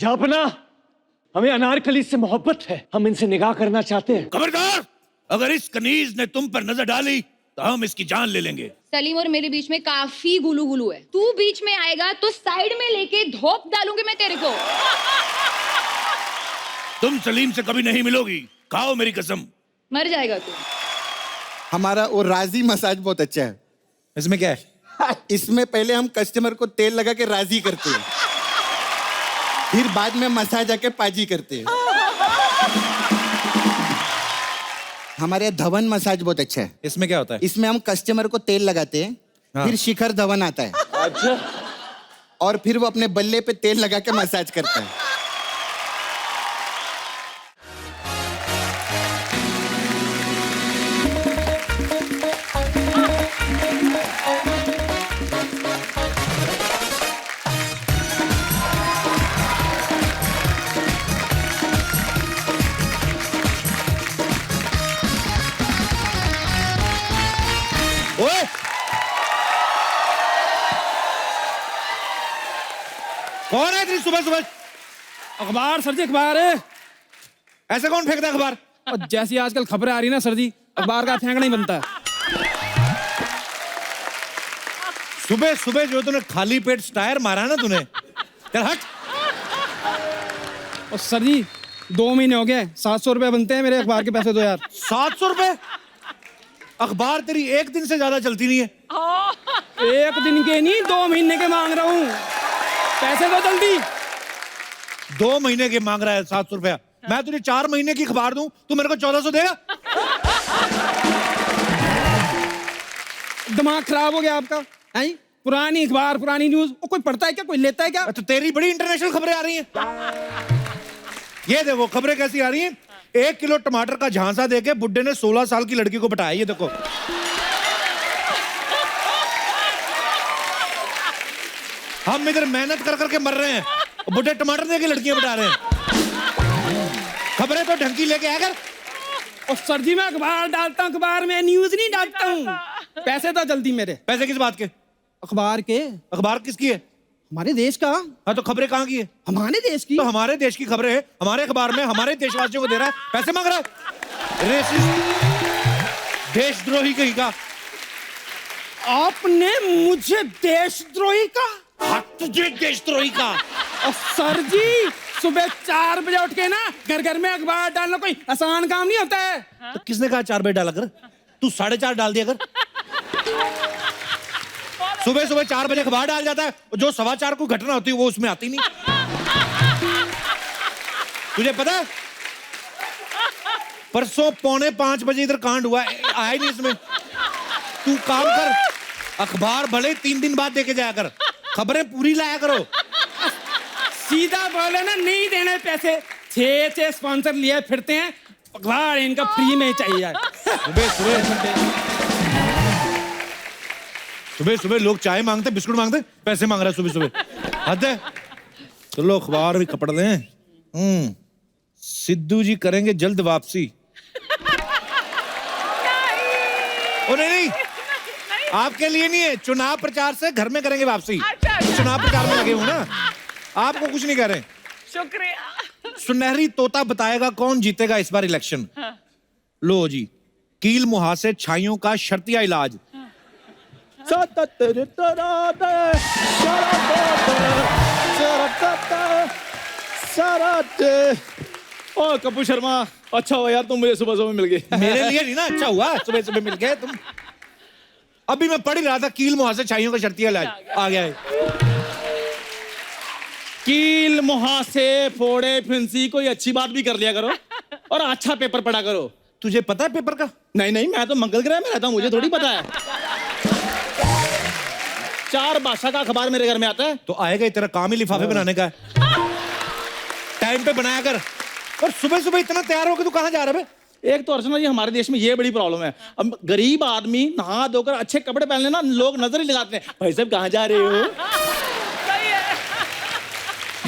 जापना, हमें अनारकली से मोहब्बत है, हम इनसे निकाह करना चाहते हैं। खबरदार, अगर इस कनीज ने तुम पर नजर डाली तो हम इसकी जान ले लेंगे। सलीम और मेरे बीच में काफी गुलू गुलू है, तू बीच में आएगा तो साइड में लेके धोप डालूंगी मैं तेरे को। तुम सलीम से कभी नहीं मिलोगी, खाओ मेरी कसम। मर जाएगा तू। हमारा वो राजी मसाज बहुत अच्छा है। इसमें क्या है? इसमें पहले हम कस्टमर को तेल लगा के राजी करते हैं, फिर बाद में मसाज आके पाजी करते हैं। हमारे यहाँ धवन मसाज बहुत अच्छा है। इसमें क्या होता है? इसमें हम कस्टमर को तेल लगाते हैं, हाँ। फिर शिखर धवन आता है। अच्छा, और फिर वो अपने बल्ले पे तेल लगा के मसाज करता है। ओए! कौन है इतनी सुबह सुबह? अखबार सर जी, अखबार है। ऐसे कौन फेंकता है अखबार? और जैसी आजकल खबरें आ रही ना सर जी, अखबार का फेंकना ही बनता है। सुबह सुबह जो तूने खाली पेट स्टायर मारा ना तूने, चल हट। और सर जी 2 महीने हो गए, 700 रुपए बनते हैं मेरे अखबार के पैसे दो यार। 700 रुपए? अखबार तेरी एक दिन से ज्यादा चलती नहीं है। एक दिन के नहीं, 2 महीने के मांग रहा हूँ, पैसे दो जल्दी। 2 महीने के मांग रहा है 700 रुपया। मैं तुझे 4 महीने की अखबार दूं, तू मेरे को 1400 देगा? दिमाग खराब हो गया आपका? हैं? पुरानी अखबार, पुरानी न्यूज, वो कोई पढ़ता है क्या, कोई लेता है क्या? तो तेरी बड़ी इंटरनेशनल खबरें आ रही हैं। ये देखो खबरें कैसी आ रही हैं। 1 किलो टमाटर का झांसा देके बुड्ढे ने 16 साल की लड़की को पटाया। ये देखो, हम इधर मेहनत कर करके मर रहे हैं, बुड्ढे टमाटर देके लड़कियां पटा रहे हैं। खबरें तो ढंग की लेके आया कर। और सर जी मैं अखबार डालता हूँ, अखबार में न्यूज नहीं डालता हूँ। पैसे दो जल्दी मेरे। पैसे किस बात के? अखबार के। अखबार किसकी है? हमारे देश का। हाँ, तो खबरें कहाँ की है? हमारे देश की। तो हमारे देश की खबरें है, हमारे अखबार में हमारे देशवासियों को दे रहा है, पैसे मांग रहा है। रेसिस्ट, देशद्रोही कहीं का। आपने मुझे देशद्रोही का? हाँ, तुझे देशद्रोही का। और सर जी सुबह 4 बजे उठ के ना घर घर में अखबार डालना कोई आसान काम नहीं होता है। तो किसने कहा 4 बजे डाला कर? तू 4:30 डाल दिया कर। सुबह सुबह 4 बजे अखबार डाल जाता है, जो 4:15 को घटना होती है वो उसमें आती नहीं। तुझे पता है परसों 4:45 बजे इधर कांड हुआ है, आया ही नहीं इसमें। तू काम कर, अखबार भले 3 दिन बाद देके जाया कर, खबरें पूरी लाया करो। सीधा बोले ना, नहीं देने पैसे। 6 स्पॉन्सर लिए फिरते हैं, अखबार इनका फ्री में चाहिए। सुबह सुबह लोग चाय मांगते, बिस्कुट मांगते, पैसे मांग रहा है सुबह सुबह। हद है। चलो अखबार भी खपड़ दें। सिद्धू जी करेंगे जल्द वापसी। ओ नहीं, आपके लिए नहीं है, चुनाव प्रचार से घर में करेंगे वापसी। चुनाव प्रचार में लगे हो ना, आपको कुछ नहीं कह रहे। शुक्रिया। सुनहरी तोता बताएगा कौन जीतेगा इस बार इलेक्शन। लो जी, कील मुहासे छाइयों का शर्तिया इलाज। ओ कपूर शर्मा, अच्छा हुआ यार तुम मुझे सुबह सुबह मिल गए। मेरे लिए नहीं ना, अच्छा हुआ सुबह सुबह मिल गए तुम। अभी मैं पढ़ ही रहा था, कील मुहासे छाइयों का शर्तिया इलाज आ गया है। कील मुहासे फोड़े फिंसी, कोई अच्छी बात भी कर लिया करो और अच्छा पेपर पढ़ा करो। तुझे पता है पेपर का? नहीं नहीं, मैं तो मंगल ग्रह में रहता हूँ, मुझे थोड़ी पता है। 4 भाषा का अखबार मेरे घर में आता है। तो आएगा ही, तेरा काम ही लिफाफे बनाने का है। टाइम पे बनाया कर। और सुबह सुबह इतना तैयार होकर तू कहाँ जा रहा है? एक तो अर्चना जी हमारे देश में ये बड़ी प्रॉब्लम है, अब गरीब आदमी नहा धोकर अच्छे कपड़े पहन लेना, लोग नजर ही लगाते हैं, भाई साहब कहाँ जा रहे हो?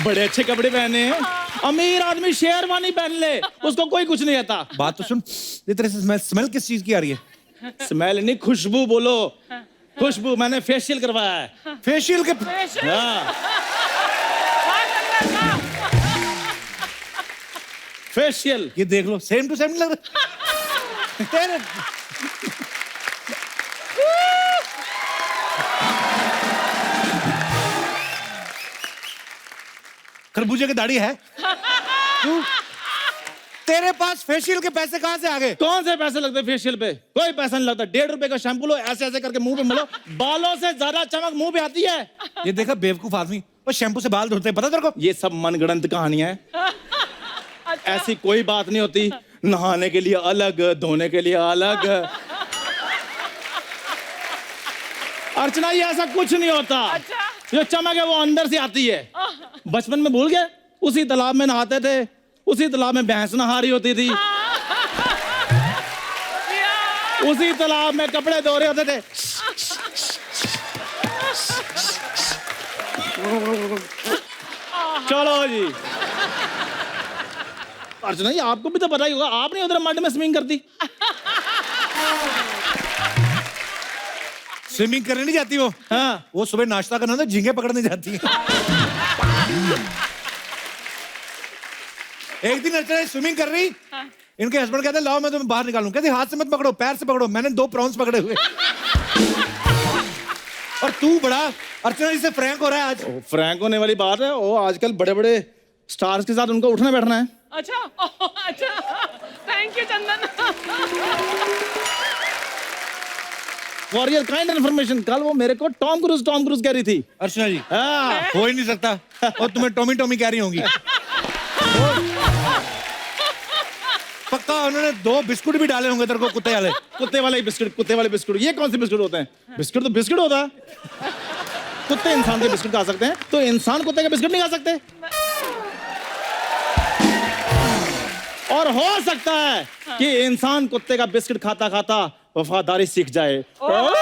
बड़े अच्छे कपड़े पहने हैं। अमीर आदमी शेरवानी पहन ले, उसको कोई कुछ नहीं आता। बात तो सुन, ये तेरे से स्मेल किस चीज की आ रही है? स्मेल नहीं, खुशबू बोलो। खुशबू, मैंने फेशियल करवाया है। फेशियल के? हाँ। फेशियल। ये देख लो, सेम टू सेम नहीं लग रहा? तेरे खरबूजे की दाढ़ी है? तू तेरे पास फेशियल के पैसे कहां से आ गए? कौन से पैसे लगते फेशियल पे? कोई पैसा नहीं लगता। 1.5 रुपए का शैम्पू लो, ऐसे ऐसे करके मुंह पे मलो, बालों से ज्यादा चमक मुंह पे आती है। ये देखा बेवकूफ आदमी, वो शैम्पू से बाल धोते हैं, पता तेरे को? ये सब मनगढ़ंत कहानियां हैं। ऐसी कोई बात नहीं होती। नहाने के लिए अलग, धोने के लिए अलग। अर्चना, ये ऐसा कुछ नहीं होता। जो चमक है वो अंदर से आती है। बचपन में भूल गए? उसी तालाब में नहाते थे, उसी तालाब में भैंस नहा रही होती थी, उसी तालाब में कपड़े धो रहे होते थे। चलो जी। अर्चना जी, आपको भी तो पता ही होगा, आप नहीं उधर मड में स्विमिंग करती? स्विमिंग करने नहीं जाती वो? हाँ। वो सुबह नाश्ता करना था, झींगे पकड़ने जाती है। एक दिन अर्चना स्विमिंग कर रही, इनके हस्बैंड कहते लाओ मैं तुम्हें बाहर निकालूं। कहते हाथ से मत पकड़ो, पैर से पकड़ो। मैंने 2 प्रॉन्स पकड़े हुए। और तू बड़ा अर्चना जी से फ्रैंक हो रहा है आज। फ्रैंक होने वाली बात है। वो आजकल बड़े बड़े स्टार्स के साथ उनको उठना बैठना है। अच्छा अच्छा, thank you Chandan. For your kind information, कल वो मेरे को टॉम क्रूज कह रही थी। अर्चना जी हाँ। हो ही नहीं सकता। और तुम्हें टॉमी कह रही होंगी। पक्का उन्होंने 2 बिस्कुट भी डाले होंगे तेरे को, कुत्ते वाले। कुत्ते वाले बिस्कुट। ये कौन से बिस्कुट होते हैं? बिस्कुट तो बिस्कुट होता है। कुत्ते इंसान के बिस्कुट खा सकते हैं, तो इंसान कुत्ते के बिस्कुट नहीं खा सकते? और हो सकता है कि इंसान कुत्ते का बिस्कुट खाता खाता वफादारी सीख जाए। बहुत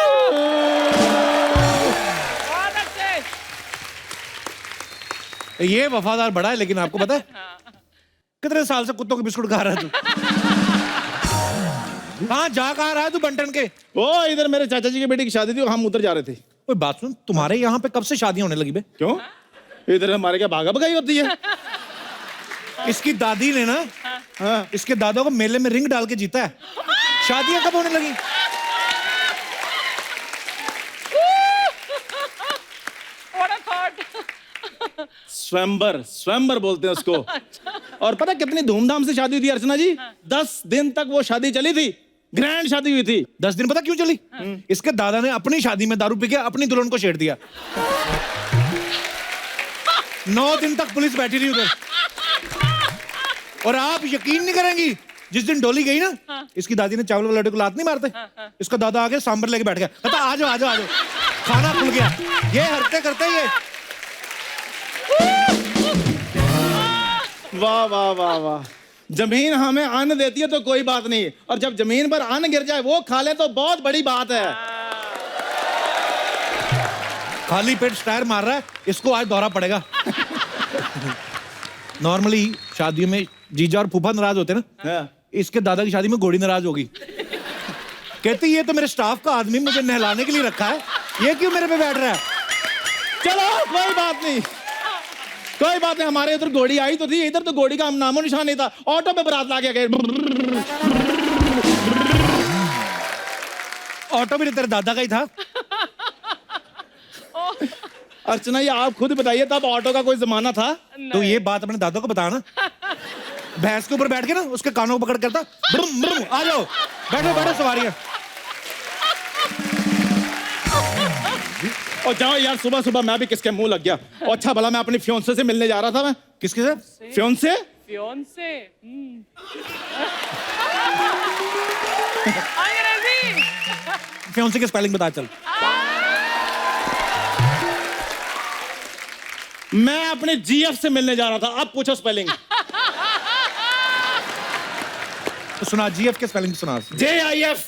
अच्छे। ये वफादार बड़ा है, लेकिन आपको पता है कितने साल से कुत्तों के बिस्कुट खा रहा है तू? कहाँ रहा है तू बंटन के? ओ, इधर मेरे चाचा जी की बेटी की शादी थी, हम उधर जा रहे थे। कोई बात सुन, तुम्हारे यहाँ पे कब से शादियां होने लगी बे? क्यों? इधर हमारे क्या भागा भगाई होती है? इसकी दादी ने ना, हाँ, इसके दादा को मेले में रिंग डाल के जीता है। शादियां कब होने लगी? What a thought. स्वयंवर बोलते हैं उसको। और पता कितनी धूमधाम से शादी हुई थी अर्चना जी? 10 दिन तक वो शादी चली थी। ग्रैंड शादी हुई थी। 10 दिन पता क्यों चली? इसके दादा ने अपनी शादी में दारू पी के अपनी दुल्हन को छेड़ दिया। 9 दिन तक पुलिस बैठी रही उधर। और आप यकीन नहीं करेंगी, जिस दिन डोली गई ना, इसकी दादी ने चावल वाले लड़के को लात नहीं मारते, इसका दादा आगे सांभर लेके बैठ गया। कहता आ जाओ आ जाओ आ जाओ, खाना खुल गया। ये हरकतें करते ये। वाह वाह वाह वाह। जमीन हमें अन्न देती है तो कोई बात नहीं, और जब जमीन पर अन्न गिर जाए वो खा ले तो बहुत बड़ी बात है। खाली पेट स्टायर मार रहा है, इसको आज दौरा पड़ेगा। नॉर्मली शादियों में जीजा और फूफा नाराज होते हैं ना, इसके दादा की शादी में घोड़ी नाराज होगी। कहती ये तो मेरे स्टाफ का आदमी मुझे नहलाने के लिए रखा है, ये क्यों मेरे पे बैठ रहा है? चलो कोई बात नहीं, कोई बात नहीं। हमारे इधर घोड़ी आई तो थी, इधर तो घोड़ी का नामो निशान नहीं था। ऑटो पे बारात ला के ऑटो भी तेरे दादा का ही था। अर्चना ये आप खुद बताइए, तब ऑटो का कोई जमाना था? तो ये बात अपने दादा को बताना। भैंस के ऊपर बैठ के ना उसके कानों को पकड़ करता, ब्रुम ब्रुम, आ जाओ बैठो बैठो सवारियां। और जाओ यार, सुबह सुबह मैं भी किसके मुंह लग गया। और अच्छा भला मैं अपनी फियोंसे से मिलने जा रहा था। मैं किसके साथ? फियोंसे? फियोंसे। अंग्रेजी। फियोंसे की स्पेलिंग बता चल। मैं अपने जीएफ से मिलने जा रहा था, अब पूछो स्पेलिंग। तो सुना, जीएफ के स्पेलिंग सुना। JIF।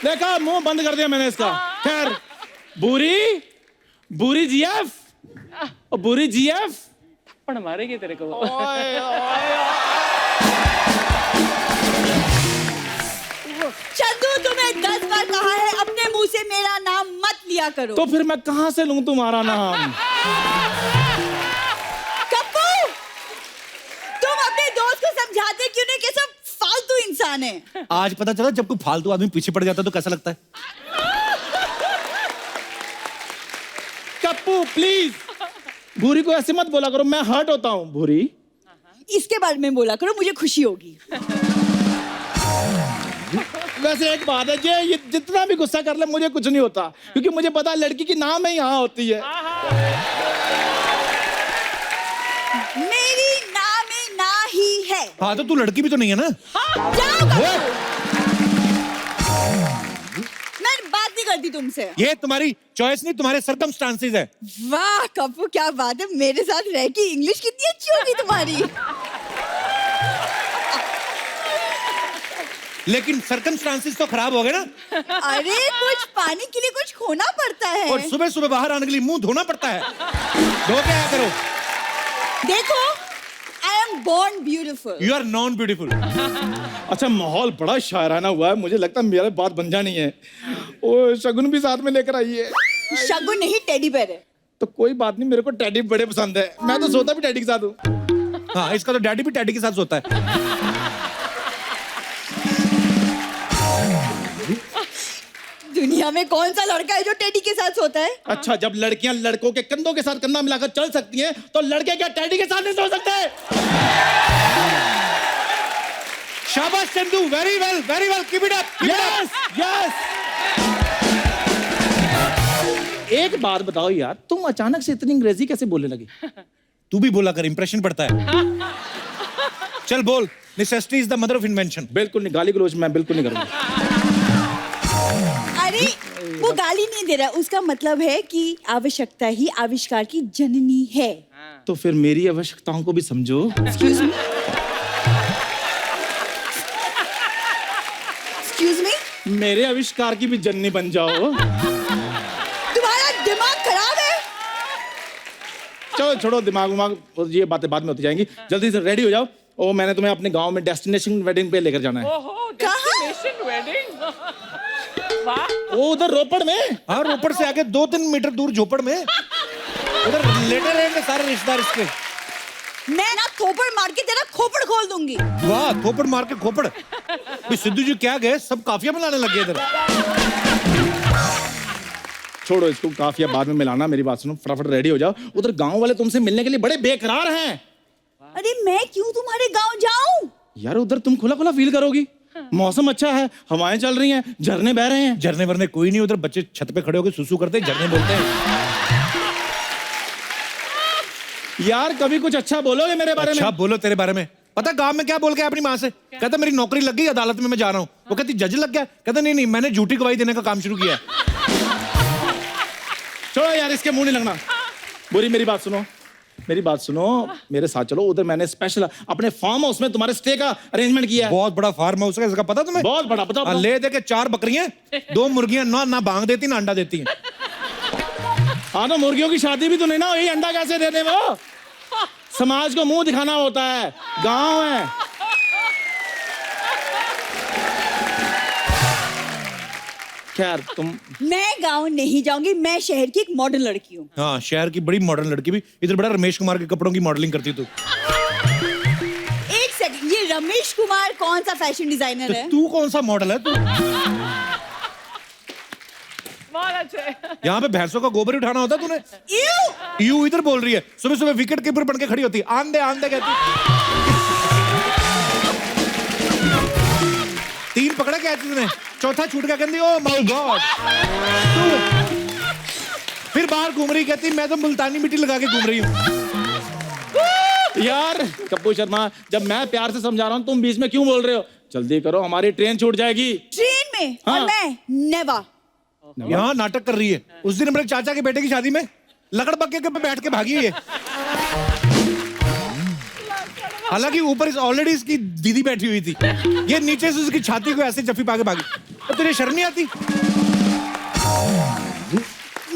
देखा, मुंह बंद कर दिया मैंने इसका। खैर, बुरी जीएफ और बुरी जीएफ पण मारेगी तेरे को। चंदू, तुम्हें 10 बार कहा है अपने मुंह से मेरा नाम मत लिया करो। तो फिर मैं कहां से लूं तुम्हारा नाम? कप्पू, इंसान है। आज पता चला जब कोई फालतू आदमी पीछे पड़ जाता है तो कैसा लगता है। कप्पू प्लीज, भूरी को ऐसे मत बोला करो, मैं हर्ट होता हूँ। भूरी, इसके बारे में बोला करो, मुझे खुशी होगी। वैसे एक बात है, ये जितना भी गुस्सा कर ले मुझे कुछ नहीं होता, क्योंकि मुझे पता है लड़की की नाम है यहाँ होती है। मेरी ना में ना ही है। हाँ तो तू लड़की भी तो नहीं है ना। जाओ कपूर। मैं बात नहीं करती तुमसे। ये तुम्हारी चॉइस नहीं, तुम्हारे सर्कमस्टांसेस है। वाह कपूर, क्या बात है, मेरे साथ रह के इंग्लिश कितनी अच्छी होगी तुम्हारी। लेकिन सर्कमस्टांसेस तो खराब हो गए ना। अरे कुछ पाने के लिए कुछ खोना पड़ता है। और सुबह सुबह बाहर आने के लिए मुंह धोना पड़ता है। धो के आया करो। देखो, I am born beautiful. You are non beautiful. अच्छा, माहौल बड़ा शायराना हुआ है, मुझे लगता है मेरा बात बन जानी है। ओ शगुन भी साथ में लेकर आई है। शगुन नहीं, टेडी बेयर है। तो कोई बात नहीं, मेरे को टैडी बड़े पसंद है, मैं तो सोता भी टैडी के साथ हूँ। हाँ, इसका तो डैडी भी टैडी के साथ सोता है। दुनिया में कौन सा लड़का है जो टेडी के साथ सोता है? अच्छा, जब लड़कियां लड़कों के कंधों के साथ कंधा मिलाकर चल सकती हैं, तो लड़के क्या टैडी के साथ नहीं सो सकते? शाबाश Chandu, very well, keep it up. Yes. एक बात बताओ यार, तुम अचानक से इतनी अंग्रेजी कैसे बोलने लगी? तू भी बोला कर, इंप्रेशन पड़ता है। चल बोल, necessity is the mother of invention. बिल्कुल नहीं, गाली गलौज मैं बिल्कुल नहीं करूंगा। अरे वो गाली नहीं दे रहा, उसका मतलब है कि आवश्यकता ही आविष्कार की जननी है। तो फिर मेरी आवश्यकताओं को भी समझो। एक्सक्यूज मी, मेरे आविष्कार की भी जननी बन जाओ। तुम्हारा दिमाग खराब है। चलो छोड़ो दिमाग, ये बातें बाद में होती जाएंगी। जल्दी से रेडी हो जाओ। ओ, मैंने तुम्हें अपने गांव में डेस्टिनेशन वेडिंग पे लेकर जाना है। ओहो, कहाँ? Destination wedding. वाह। ओ, उधर रोपड़ में। हाँ, रोपड़ से आगे 2-3 मीटर दूर झोपड़ में। उधर लेटे रहेंगे सारे रिश्तेदार इसके। मैं ना थोपड़ मार के तेरा खोपड़ खोल दूंगी। वाह, थोपड़ मार के खोपड़। भाई सिद्धू जी क्या गए, सब काफिया मिलाने लग गए इधर। छोड़ो इसको, काफिया बाद में मिलाना। मेरी बात सुनो, फटाफट रेडी हो जाओ। उधर गांव वाले तुमसे मिलने के लिए बड़े बेकरार हैं। अरे मैं क्यों तुम्हारे गांव जाऊं? यार उधर तुम खुला खुला फील करोगी। मौसम अच्छा है, हवाएं चल रही हैं, झरने बह रहे हैं। झरने वरने कोई नहीं, उधर बच्चे छत पे खड़े होकर सुसु करते हैं, झरने बोलते हैं। यार कभी कुछ अच्छा बोलोगे मेरे बारे में? अच्छा बोलो तेरे बारे में। पता गांव में क्या बोल के अपनी माँ से? कहता मेरी नौकरी लग गई, अदालत में मैं जा रहा हूँ। वो कहती जज लग गया। कहता नहीं, मैंने झूठी गवाही देने का काम शुरू किया। छोड़ो यार, इसके मुंह नहीं लगना। बुरी मेरी बात सुनो, मेरे साथ चलो। उधर मैंने स्पेशल अपने फार्म हाउस में तुम्हारे स्टे का अरेंजमेंट किया है। बहुत बड़ा फार्म हाउस है, इसका पता तुम्हें? बहुत बड़ा, बताओ। ले दे के 4 बकरियां, 2 मुर्गियां, ना भांग देती ना अंडा देती हैं। हाँ तो मुर्गियों की शादी भी तो नहीं ना, यही अंडा कैसे दे दे वो? समाज को मुंह दिखाना होता है, गांव है। खैर तुम। मैं गांव नहीं जाऊंगी, मैं शहर की एक मॉडर्न लड़की हूँ। हाँ, शहर की बड़ी मॉडर्न लड़की भी। इधर बड़ा रमेश कुमार के कपड़ों की मॉडलिंग करती तू। एक सेकंड, ये रमेश कुमार कौन सा फैशन डिजाइनर है? तू कौन सा मॉडल है तू? बहुत अच्छे। यहाँ पे भैंसों का गोबर ही उठाना होता है तूने। यू इधर बोल रही है, सुबह सुबह विकेट कीपर बन के खड़ी होती है, आन दे कहती। 3 पकड़ा क्या तूने, चौथा छूट गया, कहती ओ माय गॉड। फिर बाहर घूम रही, कहती मैं तो मुल्तानी मिट्टी लगा के घूम रही हूँ। यार कपूर शर्मा, जब मैं प्यार से समझा रहा हूँ तुम बीच में क्यों बोल रहे हो? जल्दी करो, हमारी ट्रेन छूट जाएगी। ट्रेन में? हाँ। और मैं नेवा। यहाँ नाटक कर रही है। उस दिन मेरे चाचा के बेटे की शादी में लकड़ पक्के पे बैठ के भागी है। हालांकि ऊपर ऑलरेडी इसकी दीदी बैठी हुई थी, ये नीचे से उसकी छाती को ऐसे जफी पाके भागी। तो तुझे शर्म नहीं आती?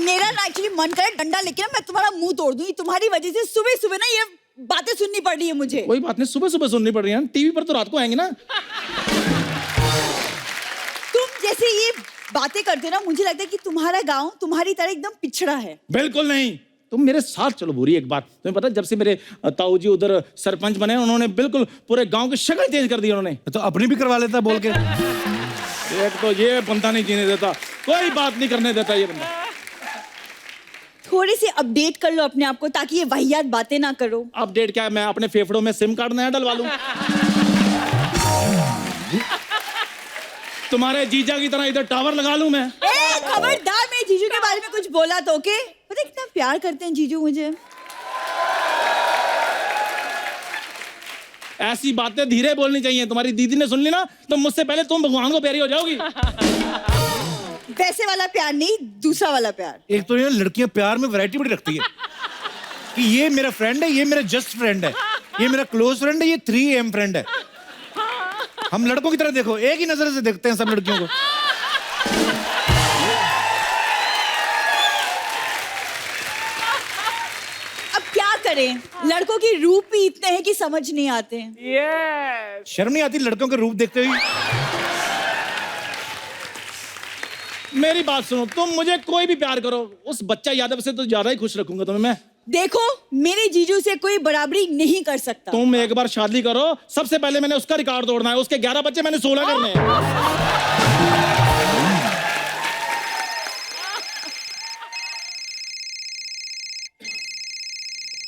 मेरा ना एक्चुअली मन करे डंडा लेके ना मैं तुम्हारा मुंह तोड़ दूंगी। तुम्हारी वजह से सुबह सुबह ना ये बातें सुननी पड़ रही है मुझे। कोई बात नहीं, सुबह सुबह सुननी पड़ रही है, टीवी पर तो रात को आएंगे ना। तुम जैसे ये बातें करते हो ना, मुझे लगता है कि तुम्हारा गांव तुम्हारी तरह एकदम पिछड़ा है। बिल्कुल नहीं, तुम मेरे साथ चलो भूरी। एक बात तुम्हें पता है, जब से मेरे ताऊ जी उधर सरपंच बने उन्होंने बिल्कुल पूरे गांव की शक्ल चेंज कर दी उन्होंने। तो अपनी भी करवा लेता बोल के। एक तो ये बंदा नहीं जीने देता, कोई बात नहीं करने देता ये बंदा। थोड़ी सी अपडेट कर लो अपने आप को ताकि ये वाहियात बातें ना करो। अपडेट क्या है, मैं अपने फेफड़ों में सिम कार्ड नया डलवा लूं। तुम्हारे जीजा की तरह इधर टावर लगा लूं मैं। खबरदार, मैं जीजू के बारे में कुछ बोला तो ओके। पता है कितना प्यार करते हैं जीजू मुझे। ऐसी बातें धीरे बोलनी चाहिए। तुम्हारी दीदी ने सुन ली ना तो मुझसे पहले तुम भगवान को प्यारी हो जाओगी। वैसे वाला प्यार नहीं, दूसरा वाला प्यार। एक तो ये लड़कियां प्यार में वैरायटी बड़ी रखती है कि ये मेरा फ्रेंड है, ये मेरा जस्ट फ्रेंड है, ये मेरा क्लोज फ्रेंड है, ये 3M फ्रेंड है। हम लड़कों की तरह देखो, एक ही नजर से देखते हैं सब लड़कियों को। अब क्या करें, लड़कों की रूप ही इतने हैं कि समझ नहीं आते हैं। Yes. शर्म नहीं आती लड़कों के रूप देखते हुए? मेरी बात सुनो, तुम मुझे कोई भी प्यार करो, उस बच्चा यादव से तो ज्यादा ही खुश रखूंगा तुम्हें मैं। देखो, मेरे जीजू से कोई बराबरी नहीं कर सकता। तुम एक बार शादी करो, सबसे पहले मैंने उसका रिकॉर्ड तोड़ना है। उसके 11 बच्चे, मैंने 16 करने हैं।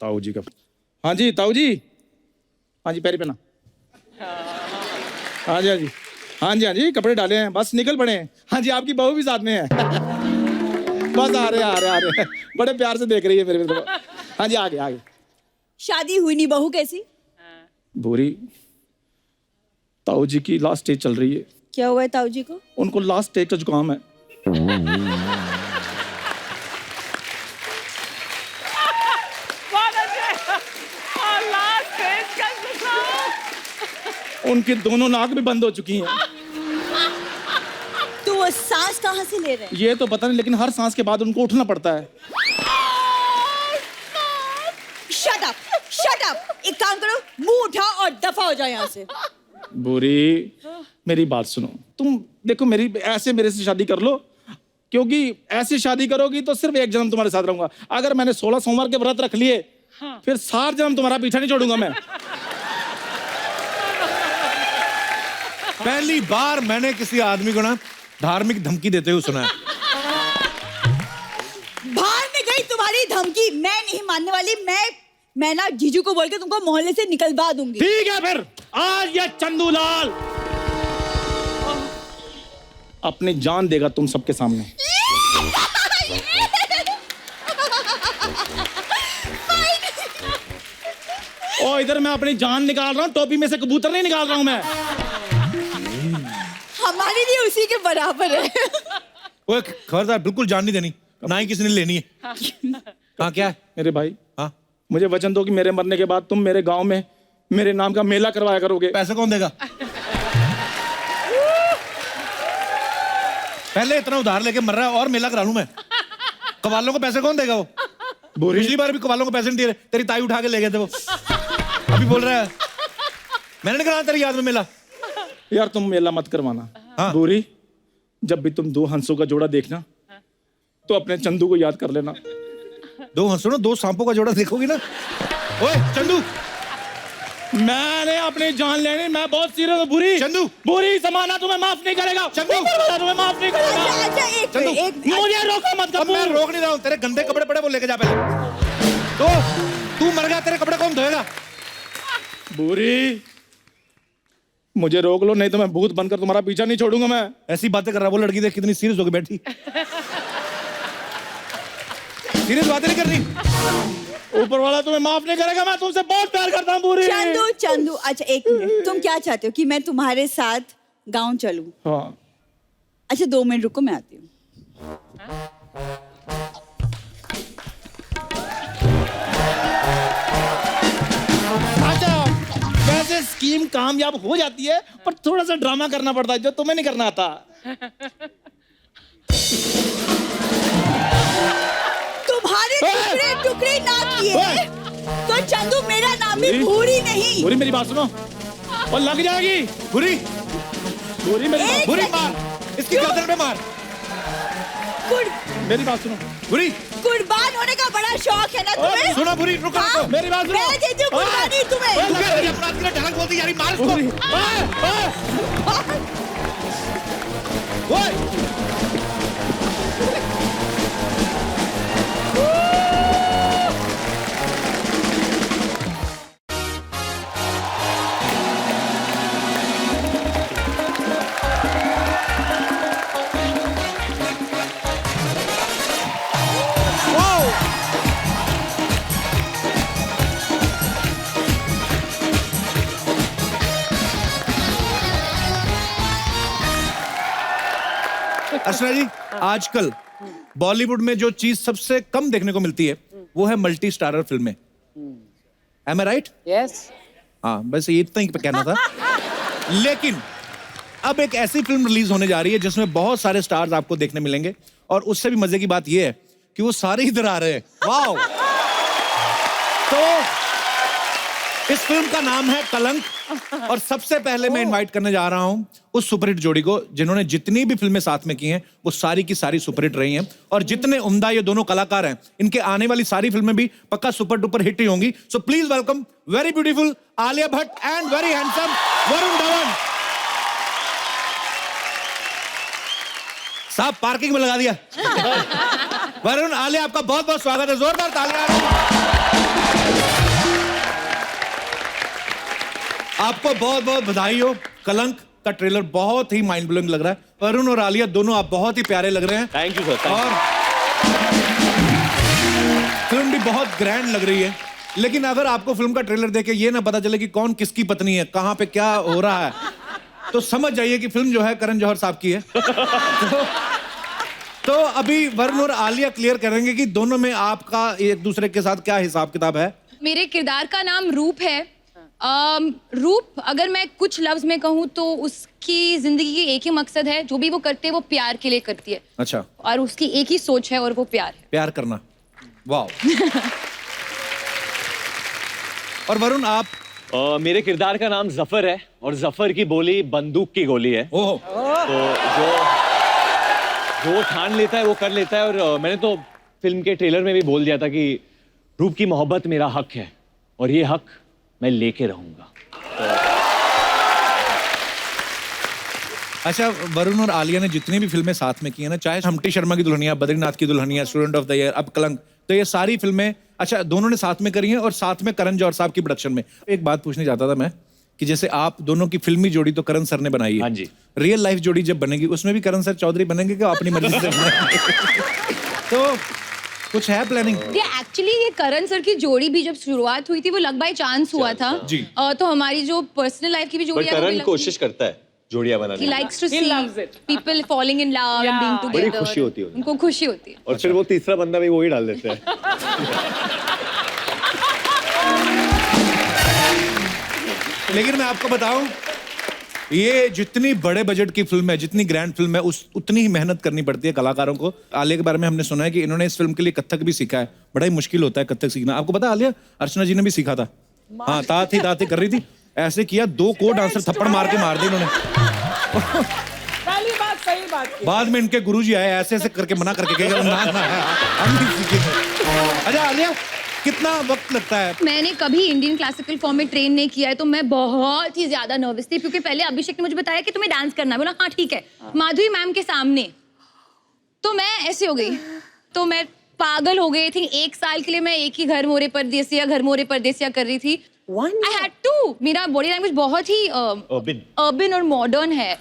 ताऊ जी का। हाँ जी ताऊ जी, हाँ जी पैरी पहना। हाँ जी हाँ जी हाँ जी हाँ जी, कपड़े डाले हैं, बस निकल पड़े हैं। हाँ जी, आपकी बहू भी साथ में है। बस आ रहे बड़े प्यार से देख रही है मेरे को। हाँ जी, आगे आगे। शादी हुई नहीं, बहू कैसी? भूरी, ताऊ जी की लास्ट स्टेज चल रही है। क्या हुआ है ताऊ जी को? उनको लास्ट स्टेज का जुकाम है। बहुत अच्छे। और last stage का जुकाम। उनकी दोनों नाक भी बंद हो चुकी हैं। तो वो सांस कहाँ से ले रहे हैं? ये तो पता नहीं, लेकिन हर सांस के बाद उनको उठना पड़ता है। Shut up, shut up. एक काम करो, मुंह उठाओ और दफा हो जाओ यहाँ से। बुरी, मेरी बात सुनो। तुम देखो, मेरे से शादी कर लो, क्योंकि ऐसी शादी करोगी तो सिर्फ एक जन्म तुम्हारे साथ रहूंगा। अगर मैंने 16 सोमवार के व्रत रख लिए, फिर 7 जन्म तुम्हारा पीछा नहीं छोड़ूंगा मैं। पहली बार मैंने किसी आदमी को ना धार्मिक धमकी देते हुए सुना है। बाहर में गई तुम्हारी धमकी, मैं नहीं मानने वाली। मैं ना जीजू को बोल के तुमको मोहल्ले से निकलवा दूंगी। ठीक है, फिर आज ये चंदूलाल अपनी जान देगा तुम सबके सामने। ओ इधर मैं अपनी जान निकाल रहा हूँ, टोपी में से कबूतर नहीं निकाल रहा हूँ मैं। हमारे लिए उसी के बराबर है। ओए खबरदार, बिल्कुल जान नहीं देनी, ना ही किसी ने लेनी है। कहाँ क्या है मेरे भाई, हाँ? मुझे वचन दो कि मेरे मरने के बाद तुम मेरे गांव में मेरे नाम का मेला करवाया करोगे। पैसे कौन देगा? पहले इतना उधार लेके मर रहा है और मेला करा लूं मैं? कवालों को पैसे कौन देगा? वो पिछली बार भी कवालों को पैसे नहीं दे रहे, तेरी ताई उठा के ले गए थे वो। अभी बोल रहा है मैंने नहीं कराया तेरी याद में मेला। यार तुम मेला मत करवाना। हाँ? बोरी, जब भी तुम 2 हंसों का जोड़ा देखना तो अपने चंदू को याद कर लेना। 2 हंसों ना 2 सांपों का जोड़ा देखोगी ना। ओए चंदू, मैंने अपनी जान लेनी, मैं बहुत सीरियस हूँ। बुरी चंदू, बुरी जमाना तुम्हें माफ नहीं करेगा। चंदू, तुम्हें माफ नहीं करेगा। अच्छा, एक मुझे रोको मत। अब मैं रोक नहीं रहा हूँ। तेरे गंदे कपड़े पड़े वो लेके जा पहले। तो तू मर गया, तेरे कपड़े कौन धोएगा? बुरी, मुझे रोक लो, नहीं तो मैं भूत बनकर तुम्हारा पीछा नहीं छोड़ूंगा मैं। ऐसी बातें कर रहा, वो लड़की देख कितनी सीरियस होकर बैठी। सीरियस बातें नहीं करनी। ऊपर वाला तुम्हें माफ नहीं करेगा। मैं तुमसे बहुत प्यार करता हूँ बुरी। चंदू, अच्छा एक मिनट, तुम क्या चाहते हो कि मैं तुम्हारे साथ गांव चलूं? हाँ। अच्छा 2 मिनट रुको, मैं आती हूँ। अच्छा, वैसे स्कीम कामयाब हो जाती है, पर थोड़ा सा ड्रामा करना पड़ता है जो तुम्हें नहीं करना आता। तुम्हारे टुकड़े टुकड़े ना किए तो चंदू मेरा नाम भी भूरी नहीं। बुरी, मेरी बात सुनो, और लग जाएगी। बुरी, बुरी मेरी बात, बुरी मार, इसकी गर्दन पे मार। कुड़, मेरी बात सुनो। बुरी, कुड़ कुर्बान होने का बड़ा शौक है ना तुम्हें? सुनो बुरी, रुको हाँ? रुको। मेरी बात सुनो। मैं देती हूँ कुर्बानी तुम्हें। मेरी अपराध के लिए ढलक बोलती जा रही, मार इसको। ओए! अर्चना जी, आजकल बॉलीवुड में जो चीज सबसे कम देखने को मिलती है वो है मल्टी स्टारर फिल्में। Am I right? Yes. हाँ, बस ये इतना ही कहना था। लेकिन अब एक ऐसी फिल्म रिलीज होने जा रही है जिसमें बहुत सारे स्टार्स आपको देखने मिलेंगे, और उससे भी मजे की बात ये है कि वो सारे इधर आ रहे हैं। वाओ! तो इस फिल्म का नाम है कलंक, और सबसे पहले मैं इनवाइट करने जा रहा हूं उस सुपरहिट जोड़ी को जिन्होंने जितनी भी फिल्में साथ में की हैं वो सारी की सारी सुपरहिट रही हैं, और जितने उम्दा ये दोनों कलाकार हैं इनके आने वाली सारी फिल्में भी पक्का सुपर डुपर हिट ही होंगी। So please welcome very beautiful Alia Bhatt and very handsome Varun Dhawan. साहब पार्किंग में लगा दिया। वरुण, आलिया, आपका बहुत बहुत स्वागत है, जोरदार तालियां। आपको बहुत बहुत बधाई हो। कलंक का ट्रेलर बहुत ही माइंड ब्लोइंग लग रहा है। वरुण और आलिया दोनों आप बहुत ही प्यारे लग रहे हैं। Thank you sir. और फिल्म भी बहुत ग्रैंड लग रही है, लेकिन अगर आपको फिल्म का ट्रेलर देखे ये ना पता चले कि कौन किसकी पत्नी है, कहां पे क्या हो रहा है, तो समझ जाइए कि फिल्म जो है करण जौहर साहब की है। तो अभी वरुण और आलिया क्लियर करेंगे कि दोनों में आपका एक दूसरे के साथ क्या हिसाब किताब है। मेरे किरदार का नाम रूप है। रूप, अगर मैं कुछ लफ्ज में कहूँ तो उसकी जिंदगी की एक ही मकसद है, जो भी वो करते हैं वो प्यार के लिए करती है। अच्छा। और उसकी एक ही सोच है और वो प्यार है। प्यार करना। वाह। और वरुण, आप? मेरे किरदार का नाम जफर है, और जफर की बोली बंदूक की गोली है। ओह। तो जो ठान लेता है वो कर लेता है, और मैंने तो फिल्म के ट्रेलर में भी बोल दिया था कि रूप की मोहब्बत मेरा हक है, और ये हक मैं लेके रहूंगा। अच्छा, वरुण और आलिया ने जितनी भी फिल्में साथ में की है ना, चाहे हम्टी शर्मा की दुल्हनिया, बद्रीनाथ की Dulhania, student of the year, अब कलंक, तो ये सारी फिल्में अच्छा दोनों ने साथ में करी हैं, और साथ में करण जौहर साहब की प्रोडक्शन में। एक बात पूछने चाहता था मैं कि जैसे आप दोनों की फिल्मी जोड़ी तो करण सर ने बनाई है, हाँ जी। रियल लाइफ जोड़ी जब बनेगी उसमें भी करण सर चौधरी बनेंगे कि अपनी मर्जी से बनेंगे? तो कुछ है प्लानिंग? ये एक्चुअली ये करण सर की जोड़ी भी जब शुरुआत हुई थी वो लक बाय चांस हुआ था जी। तो हमारी जो पर्सनल लाइफ की भी जोड़ी है, करण कोशिश करता है जोड़ियां बनाने he की। likes to He see loves it. people falling in love and being Yeah. together। बड़ी खुशी होती है उन्हें। उनको खुशी होती है। और फिर वो तीसरा बंदा भी वही डाल देते हैं। लेकिन मैं आपको बताऊं, ये जितनी बड़े बजट की फिल्म है, जितनी ग्रैंड फिल्म है, उतनी ही मेहनत करनी पड़ती है कलाकारों को। आलिया के बारे में हमने सुना है कि इन्होंने इस फिल्म के लिए कथक भी सीखा है। बड़ा ही मुश्किल होता है कथक सीखना। आपको पता है आलिया, अर्चना जी ने भी सीखा था। हाँ, ताती कर रही थी, ऐसे किया, 2 को डांसर थप्पड़ मार के मार दी इन्होंने। पहली बात सही बात की। बाद में इनके गुरुजी आए, ऐसे ऐसे करके मना करके गए, ना हम नहीं सीखेंगे। अच्छा आलिया, कितना वक्त लगता है? मैंने कभी इंडियन क्लासिकल फॉर्म में ट्रेन नहीं किया है, तो मैं बहुत ही ज्यादा नर्वस थी, क्योंकि पहले अभिषेक ने मुझे बताया कि तुम्हें डांस करना है। बोला हाँ ठीक है, माधुरी मैम के सामने। तो मैं ऐसे हो गई, तो मैं पागल हो गई थी। 1 साल के लिए मैं एक ही घर मोरे परदेसिया कर रही थी। I had to. मेरा बॉडी लैंग्वेज बहुत ही अर्बन और मॉडर्न है।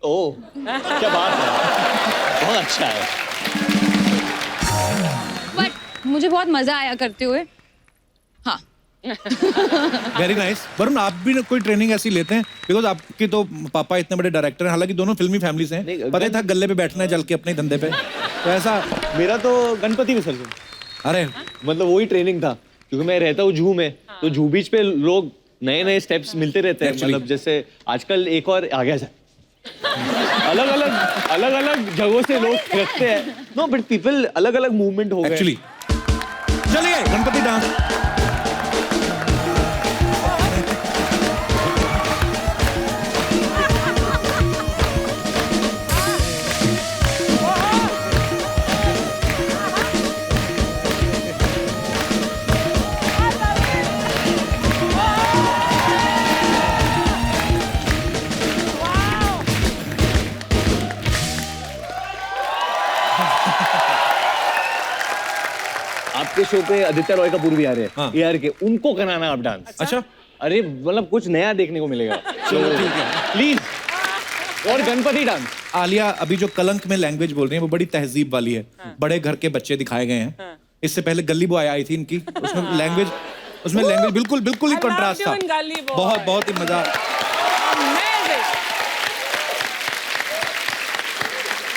ओह, क्या बात है, बहुत अच्छा है। बट मुझे बहुत मजा आया करते हुए। हाँ। Very nice. वरुण, आप भी कोई ट्रेनिंग ऐसी लेते हैं? बिकॉज आपके तो पापा इतने बड़े डायरेक्टर हैं, हालांकि दोनों फिल्मी फैमिली से हैं। पता ही था गले पे बैठना है जल के अपने धंधे पे, तो ऐसा। मेरा तो गणपति विसर्जन, अरे मतलब वही ट्रेनिंग था, क्योंकि मैं रहता हूँ जूहू में, तो जूहू बीच पे लोग नए नए स्टेप्स मिलते रहते हैं। मतलब जैसे आजकल एक और आ गया, अलग अलग जगहों से लोग रखते हैं। नो बट पीपल अलग अलग मूवमेंट हो गए एक्चुअली। चलिए गणपति डांस। आपके शो पे आदित्य रॉय कपूर भी आ रहे हाँ। हैं AR के, उनको कराना आप डांस। अच्छा अरे मतलब कुछ नया देखने को मिलेगा। चलो ठीक है। प्लीज। और गणपति डांस। आलिया अभी जो कलंक में लैंग्वेज बोल रही है वो बड़ी तहजीब वाली है। बड़े घर के बच्चे दिखाए गए हैं। इससे पहले गली बॉय आई थी इनकी, उसमें लैंग्वेज बिल्कुल बिल्कुल ही I loved कंट्रास्ट you था। in Gully Boy. बहुत ही मजा। Amazing.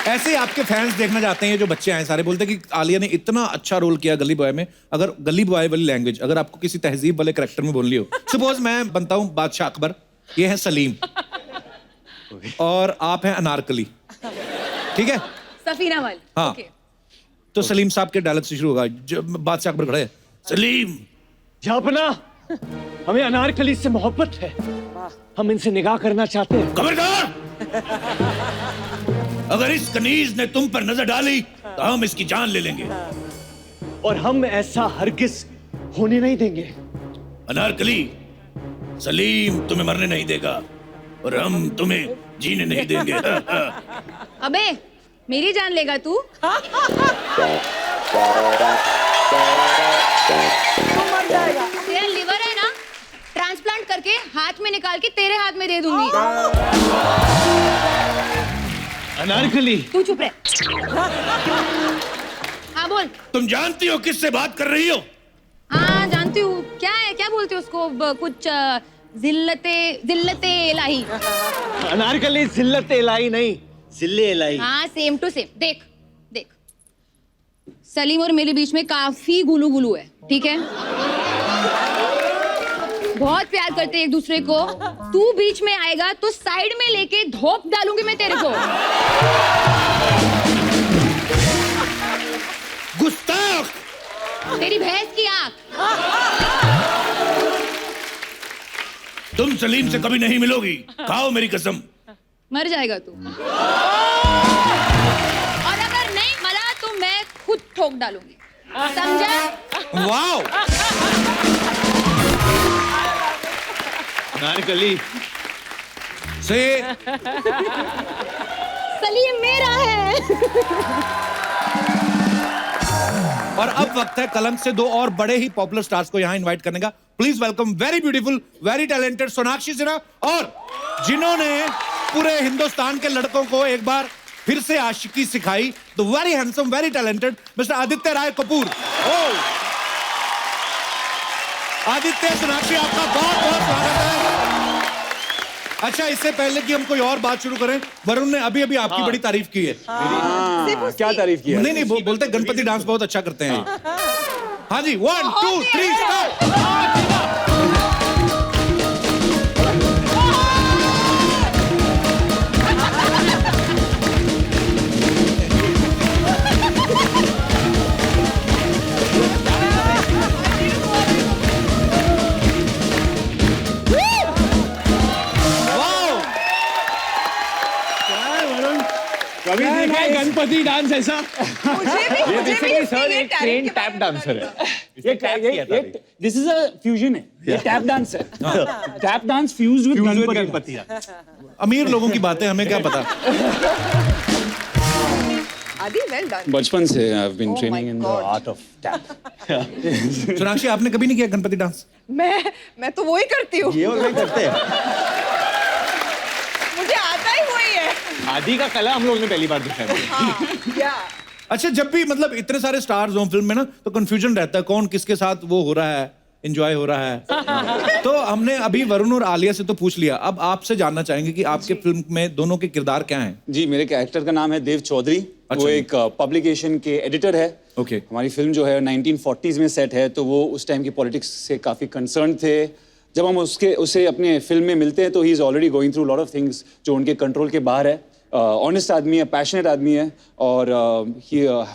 ऐसे ही आपके फैंस देखना चाहते हैं, ये जो बच्चे आए सारे बोलते हैं कि आलिया ने इतना अच्छा रोल किया गली बॉय में। अगर गली बॉय वाली लैंग्वेज अगर आपको किसी तहजीब वाले करैक्टर में बोलनी हो, सपोज मैं बनता हूँ बादशाह अकबर, ये है सलीम और आप हैं अनारकली, ठीक है? सफीना वाल। हाँ। Okay. तो सलीम साहब के डायलॉग से शुरू होगा। बादशाह अकबर खड़े हैं, सलीम जापना, हमें अनारकली से मोहब्बत है, हम इनसे निकाह करना चाहते हैं। खबरदार, अगर इस कनीज ने तुम पर नजर डाली तो हम इसकी जान ले लेंगे। और हम ऐसा हरगिज होने नहीं देंगे। अनारकली, सलीम तुम्हें मरने नहीं देगा और हम तुम्हें जीने नहीं देंगे। अबे मेरी जान लेगा तू? तू मर जाएगा। तेरा लिवर है ना, ट्रांसप्लांट करके हाथ में निकाल के तेरे हाथ में दे दूंगी। अनारकली, तू चुप रह। हाँ बोल। तुम जानती हो किससे बात कर रही हो? हाँ जानती हूँ। क्या है, क्या बोलते हो उसको? कुछ जिल्लते इलाही। अनारकली जिल्लत इलाही नहीं, जिल्ले इलाही। हाँ सेम टू सेम। देख देख, सलीम और मेरे बीच में काफी गुलू गुलू है, ठीक है? बहुत प्यार करते हैं एक दूसरे को। तू बीच में आएगा तो साइड में लेके धोप डालूंगी मैं तेरे को। गुस्ताख! तेरी भैंस की आंख। तुम सलीम से कभी नहीं मिलोगी, खाओ मेरी कसम। मर जाएगा तू। और अगर नहीं मरा तो मैं खुद ठोक डालूंगी, समझा? वाओ! अनारकली से सलीम मेरा है। और अब वक्त है कलंक से दो और बड़े ही पॉपुलर स्टार्स को यहाँ इनवाइट करने का। Please welcome very beautiful, very talented Sonakshi Sinha, और जिन्होंने पूरे हिंदुस्तान के लड़कों को एक बार फिर से आशिकी सिखाई, the very handsome, very talented mister Aditya Roy Kapur. Aditya, Sonakshi, आपका बहुत बहुत स्वागत है। अच्छा, इससे पहले कि हम कोई और बात शुरू करें, वरुण ने अभी अभी आपकी बड़ी तारीफ की है। क्या तारीफ की है? नहीं बोलते गणपति डांस बहुत अच्छा करते हैं। हाँ जी, 1 2 3 स्टार्ट। कभी देखा है गणपति डांस ऐसा? मुझे भी सर एक ट्रेन टैप डांसर है। ये दिस इज अ फ्यूजन है, ये टैप डांस है। Tap dance fused with Ganpati. अमीर लोगों की बातें, हमें क्या पता। आदि वेल डन। बचपन से I have been training in the art of tap. Sonakshi, आपने कभी नहीं किया गणपति डांस? मैं तो वो ही करती हूँ। ये और वही करते हैं। मुझे आता ही वही है। आदि का कला हम लोग ने पहली बार देखा है। क्या? अच्छा, जब भी मतलब इतने सारे स्टार्स हो फिल्म में ना, तो कंफ्यूजन रहता है कौन किसके साथ वो हो रहा है, एंजॉय हो रहा है। तो हमने अभी वरुण और आलिया से तो पूछ लिया, अब आपसे जानना चाहेंगे कि आपके फिल्म में दोनों के किरदार क्या हैं? जी, मेरे कैरेक्टर का नाम है देव चौधरी। अच्छा। वो एक पब्लिकेशन के एडिटर है। ओके। हमारी फिल्म जो है 1940s में सेट है, तो वो उस टाइम की पॉलिटिक्स से काफी कंसर्न थे। जब हम उसे अपने फिल्म में मिलते हैं तो he is already going through lot of things जो उनके कंट्रोल के बाहर है। ऑनेस्ट आदमी है, पैशनेट आदमी है, और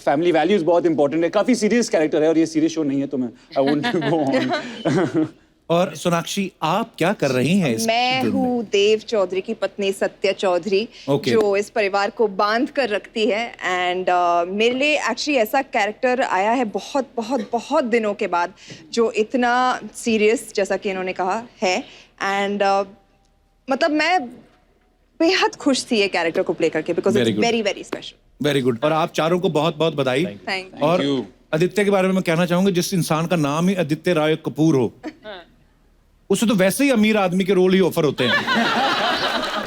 फैमिली वैल्यूज बहुत इंपॉर्टेंट है। काफी सीरियस कैरेक्टर है, और ये सीरियस शो नहीं है तो मैं आई वोंट गो ऑन। और सोनाक्षी, आप क्या कर रही हैं इस मैं फिल्म में? हूँ देव चौधरी की पत्नी सत्या चौधरी, Okay. जो इस परिवार को बांध कर रखती है। एंड मेरे लिए एक्चुअली ऐसा कैरेक्टर आया है बहुत बहुत बहुत दिनों के बाद, जो इतना सीरियस, जैसा कि इन्होंने कहा है। एंड मतलब मैं बेहद खुश थी ये कैरेक्टर को प्ले करके, because Very it's good. Very very special. Very good. और आप चारों को बहुत बहुत बधाई। Thank you. और आदित्य के बारे में मैं कहना चाहूंगा, जिस इंसान का नाम ही आदित्य राय कपूर हो, उसे तो वैसे ही अमीर आदमी के रोल ही ऑफर होते हैं,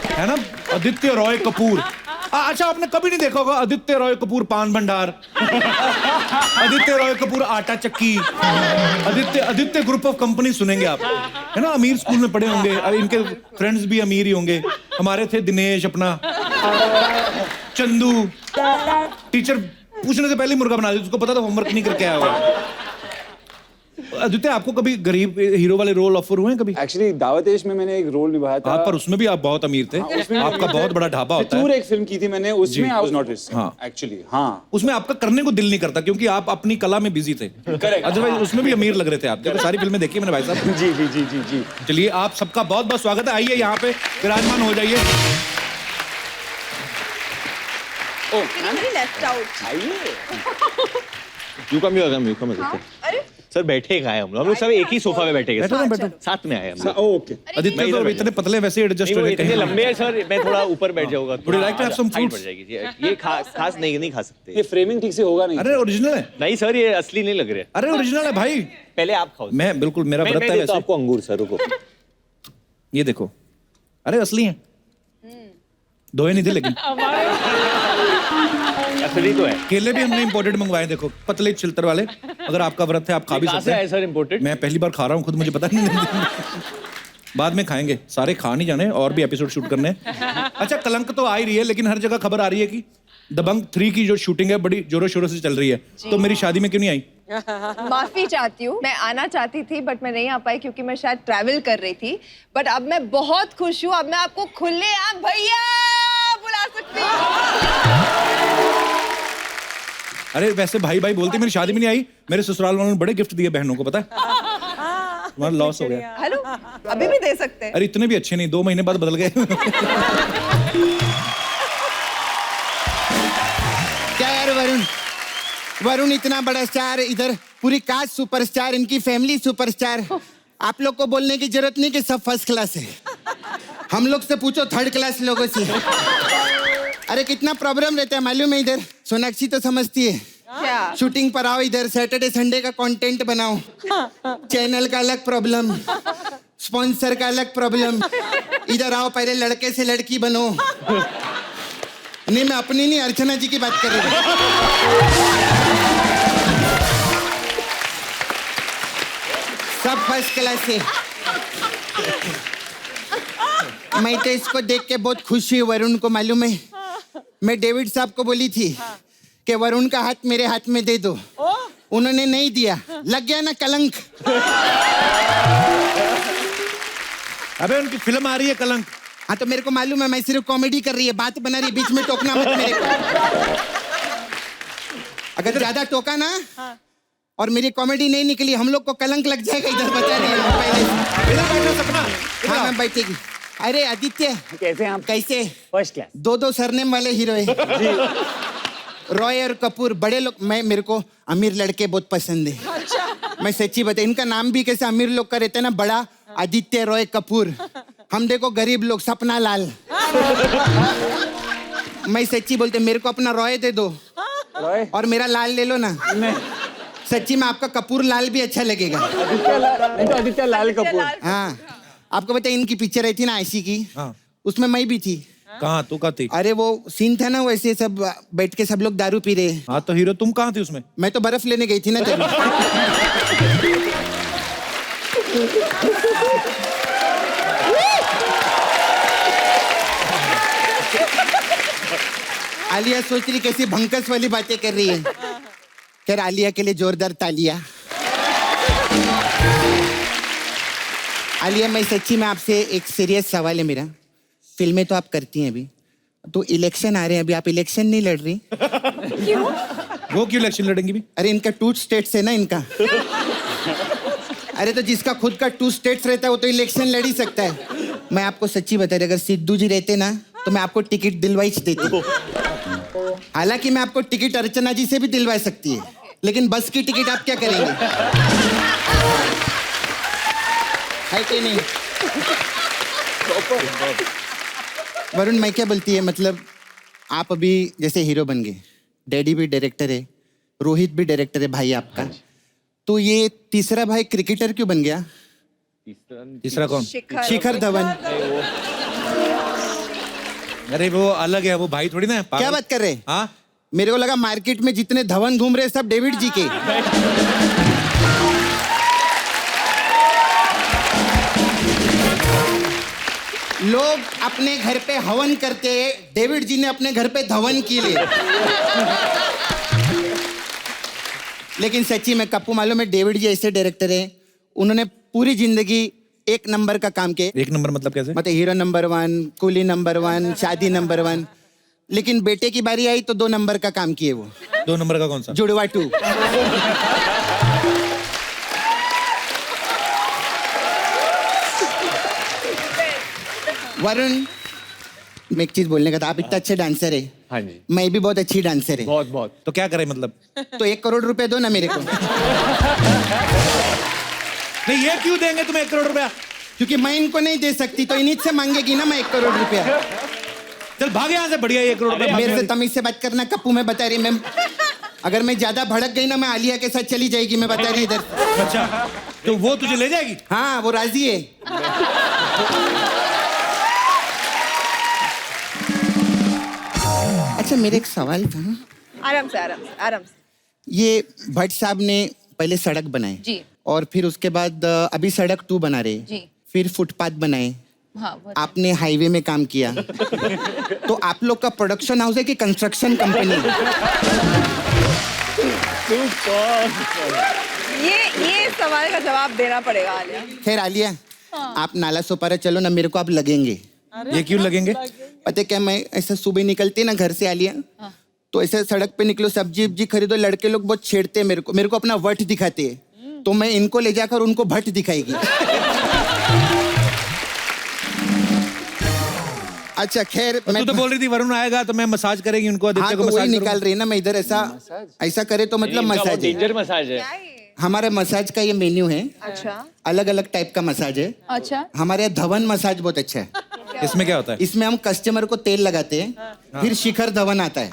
है ना? आदित्य रॉय कपूर। अच्छा, आपने कभी नहीं देखा होगा आदित्य रॉय कपूर पान भंडार, आदित्य रॉय कपूर आटा चक्की, आदित्य ग्रुप ऑफ कंपनी सुनेंगे आप, है ना? अमीर स्कूल में पढ़े होंगे, और इनके फ्रेंड्स भी अमीर ही होंगे। हमारे थे दिनेश, अपना चंदू, टीचर पूछने से पहले ही मुर्गा बना दिया, उसको पता था होमवर्क नहीं करके आया होगा। आदित्य, आपको कभी गरीब हीरो वाले रोल ऑफर हुए हैं कभी? एक्चुअली दावत में मैंने एक रोल निभाया था। पर उसमें भी आप बहुत अमीर थे, आपका बहुत बड़ा ढाबा होता है। एक फिल्म की थी मैंने, उसमें I was not rich actually. हाँ, उसमें आपका करने को दिल नहीं करता क्योंकि आप अपनी कला में बिजी थे। करेक्ट। अदरवाइज उसमें भी अमीर लग रहे थे आप। देखो, सारी फिल्में देखी मैंने भाई साहब। जी जी जी जी जी। चलिए, आप सबका बहुत बहुत स्वागत है। आइए यहाँ पे विराजमान हो जाइए। Left out. आइए। You come Aditya. अरे सर बैठे कहाँ हैं हम लोग सब एक ही सोफा में बैठे हैं, साथ में आए हम लोग। ओके। आदित्य तो इतने पतले वैसे एडजस्ट हो नहीं, वो जाते इतने हैं। लंबे हैं सर, मैं थोड़ा ऊपर बैठ जाऊंगा। Would you like to have some height fruits? बढ़ जाएगी। ये खास नहीं खा सकते। ये फ्रेमिंग ठीक से होगा नहीं। अरे ओरिजिनल है। नहीं सर, ये असली नहीं लग रहे। अरे ओरिजिनल है भाई। पहले आप खाओ। मैं बिल्कुल, मेरा व्रत है मैं वैसे। आपको अंगूर सर, रुको। ये देखो, अरे असली है, धोए नहीं थे लेकिन। असली तो है। केले भी हमने इंपोर्टेड मंगवाए, देखो पतले छिलतर वाले। अगर आपका व्रत है आप खा भी कहाँ सकते से आए हैं। Sir imported? मैं पहली बार खा रहा हूँ खुद, मुझे पता नहीं। बाद में खाएंगे, सारे खा नहीं जाने, और भी एपिसोड शूट करने हैं। अच्छा, कलंक तो आ ही रही है, लेकिन हर जगह खबर आ रही है कि दबंग 3 की जो शूटिंग है बड़ी जोरों शोरों से चल रही है, तो मेरी शादी में क्यों नहीं आई? माफी चाहती हूँ, मैं आना चाहती थी बट मैं नहीं आ पाई क्योंकि मैं शायद ट्रैवल कर रही थी। बट अब मैं बहुत खुश हूँ, अब मैं आपको खुलेआम भैया बुला सकती हूँ। अरे वैसे भाई भाई बोलती, मेरी शादी में नहीं आई। मेरे ससुराल वालों ने बड़े गिफ्ट दिए बहनों को, पता है? तुम्हारा लॉस हो गया। हेलो, अभी भी दे सकते हैं। अरे इतने भी अच्छे नहीं, 2 महीने बाद बदल गए। क्या यार वरुण इतना बड़ा स्टार, इधर पूरी कास्ट सुपरस्टार, इनकी फैमिली सुपरस्टार। आप लोग को बोलने की जरूरत नहीं कि सब फर्स्ट क्लास है। हम लोग से पूछो थर्ड क्लास लोगों से। अरे कितना प्रॉब्लम रहता है मालूम है इधर? सोनाक्षी तो समझती है। क्या? शूटिंग पर आओ इधर, सैटरडे संडे का कंटेंट बनाओ, चैनल का अलग प्रॉब्लम, स्पॉन्सर का अलग प्रॉब्लम। इधर आओ, पहले लड़के से लड़की बनो। नहीं, मैं अपनी नहीं, अर्चना जी की बात कर रही हूँ। सब फर्स्ट क्लास है। मैं तो इसको देख के बहुत खुश हुई। वरुण को मालूम है, मैं डेविड साहब को बोली थी कि वरुण का हाथ मेरे हाथ में दे दो, उन्होंने नहीं दिया। लग गया ना कलंक। अबे उनकी फिल्म आ रही है कलंक। हाँ तो मेरे को मालूम है, मैं सिर्फ कॉमेडी कर रही है, बात बना रही है, बीच में टोकना मत मेरे को। अगर ज्यादा टोका ना और मेरी कॉमेडी नहीं निकली, हम लोग को कलंक लग जाएगा। इधर बता रही है पहले। इधर बैठो सपना। हाँ मैं बैठेगी। अरे आदित्य, कैसे हैं आप? कैसे? First class. 2 सरनेम वाले हीरो है, रॉय और कपूर। बड़े लोग, मेरे को अमीर लड़के बहुत पसंद है। मैं सच्ची बता, इनका नाम भी कैसे अमीर लोग का रहता है ना, बड़ा आदित्य रॉय कपूर। हम देखो गरीब लोग, सपना लाल। मैं सच्ची बोलते, मेरे को अपना रॉय दे दो रॉय और मेरा लाल ले लो ना। सच्ची में आपका कपूर लाल भी अच्छा लगेगा। आदित्य लाल कपूर। हाँ, आपको पता है इनकी पिक्चर आई थी ना ऐसी की, हाँ। उसमें मैं भी थी। कहाँ तू कहाँ थी? अरे वो सीन था ना, वैसे सब बैठ के सब लोग दारू पी रहे। हाँ तो हीरो तुम कहाँ थी उसमें? मैं तो बर्फ लेने गई थी ना तभी। आलिया सोच रही कैसी भंकस वाली बातें कर रही है। खैर आलिया के लिए जोरदार तालियां। आलिया, मैं सच्ची में आपसे एक सीरियस सवाल है मेरा। फिल्में तो आप करती हैं अभी, तो इलेक्शन आ रहे हैं, अभी आप इलेक्शन नहीं लड़ रही? क्यों? वो क्यों इलेक्शन लड़ेंगी भी? अरे इनका 2 स्टेट्स है ना इनका। अरे तो जिसका खुद का 2 स्टेट्स रहता है वो तो इलेक्शन लड़ ही सकता है। मैं आपको सच्ची बता रही, अगर सिद्धू जी रहते ना तो मैं आपको टिकट दिलवाई देती। हालांकि मैं आपको टिकट अर्चना जी से भी दिलवा सकती है, लेकिन बस की टिकट आप क्या करेंगे? है कि नहीं? वरुण, मैं क्या बोलती है, मतलब आप अभी जैसे हीरो बन गए, डैडी भी डायरेक्टर है, रोहित भी डायरेक्टर है भाई आपका। तो ये तीसरा भाई क्रिकेटर क्यों बन गया? तीसरा कौन? शिखर धवन। अरे वो अलग है, वो भाई थोड़ी ना है। क्या बात कर रहे हैं? हाँ, मेरे को लगा मार्केट में जितने धवन घूम रहे हैं सब डेविड जी के। लोग अपने घर पे हवन करते हैं, डेविड जी ने अपने घर पे धवन की ले। लेकिन सच्ची में कप्पू मालूम है, डेविड जी ऐसे डायरेक्टर हैं, उन्होंने पूरी जिंदगी एक नंबर का काम किया। एक नंबर मतलब कैसे? मतलब हीरो नंबर 1, कूली नंबर 1, शादी नंबर 1। लेकिन बेटे की बारी आई तो 2 नंबर का काम किए वो। 2 नंबर का कौन सा? जुड़वा 2। वरुण, मैं एक चीज बोलने का था, आप इतना अच्छे डांसर है। हाँ जी। मैं भी बहुत अच्छी डांसर है। बहुत बहुत। तो क्या करे मतलब? तो 1 करोड़ रुपए दो ना मेरे को। नहीं, ये क्यों देंगे तुम्हें 1 करोड़ रुपया? क्योंकि मैं इनको नहीं दे सकती तो इन्हीं से मांगेगी ना मैं 1 करोड़ रुपया। चल भाग यहाँ से, बढ़िया 1 करोड़ रुपया। मेरे से तमीज से बात करना कप्पू, मैं बता रही। मैं अगर मैं ज्यादा भड़क गई ना, मैं आलिया के साथ चली जाएगी, मैं बता रही इधर। अच्छा, तो वो तुझे ले जाएगी? हाँ, वो राजी है। अच्छा, मेरे एक सवाल था। आराम से आराम से आराम से। ये भट्ट साहब ने पहले सड़क बनाए जी। और फिर उसके बाद अभी सड़क 2 बना रहे, जी। फिर फुटपाथ बनाए, हाँ, वो आपने हाईवे में काम किया। तो आप लोग का प्रोडक्शन हाउस है कि कंस्ट्रक्शन कंपनी? ये सवाल का जवाब देना पड़ेगा आलिया। खैर आलिया, आप नाला सोपारा चलो ना, मेरे को आप लगेंगे। ये क्यों लगेंगे? पता है क्या, मैं ऐसा सुबह निकलती ना घर से आलिया, तो ऐसे सड़क पे निकलो, सब्जी वब्जी खरीदो, लड़के लोग बहुत छेड़ते हैं मेरे को अपना वट दिखाते हैं। तो मैं इनको ले जाकर उनको भट्ट दिखाएगी। अच्छा खैर, तू तो बोल रही थी वरुण आएगा तो मैं मसाज करेगी उनको, आदित्य हाँ, को तो वही मसाज निकाल रही है ना मैं इधर। ऐसा करे तो मतलब मसाज है। डेंजर मसाज है। हमारा मसाज का ये मेन्यू है। अच्छा, अलग अलग टाइप का मसाज है। अच्छा। हमारे यहाँ धवन मसाज बहुत अच्छा है। इसमें क्या होता है? इसमें हम कस्टमर को तेल लगाते हैं, फिर शिखर धवन आता है,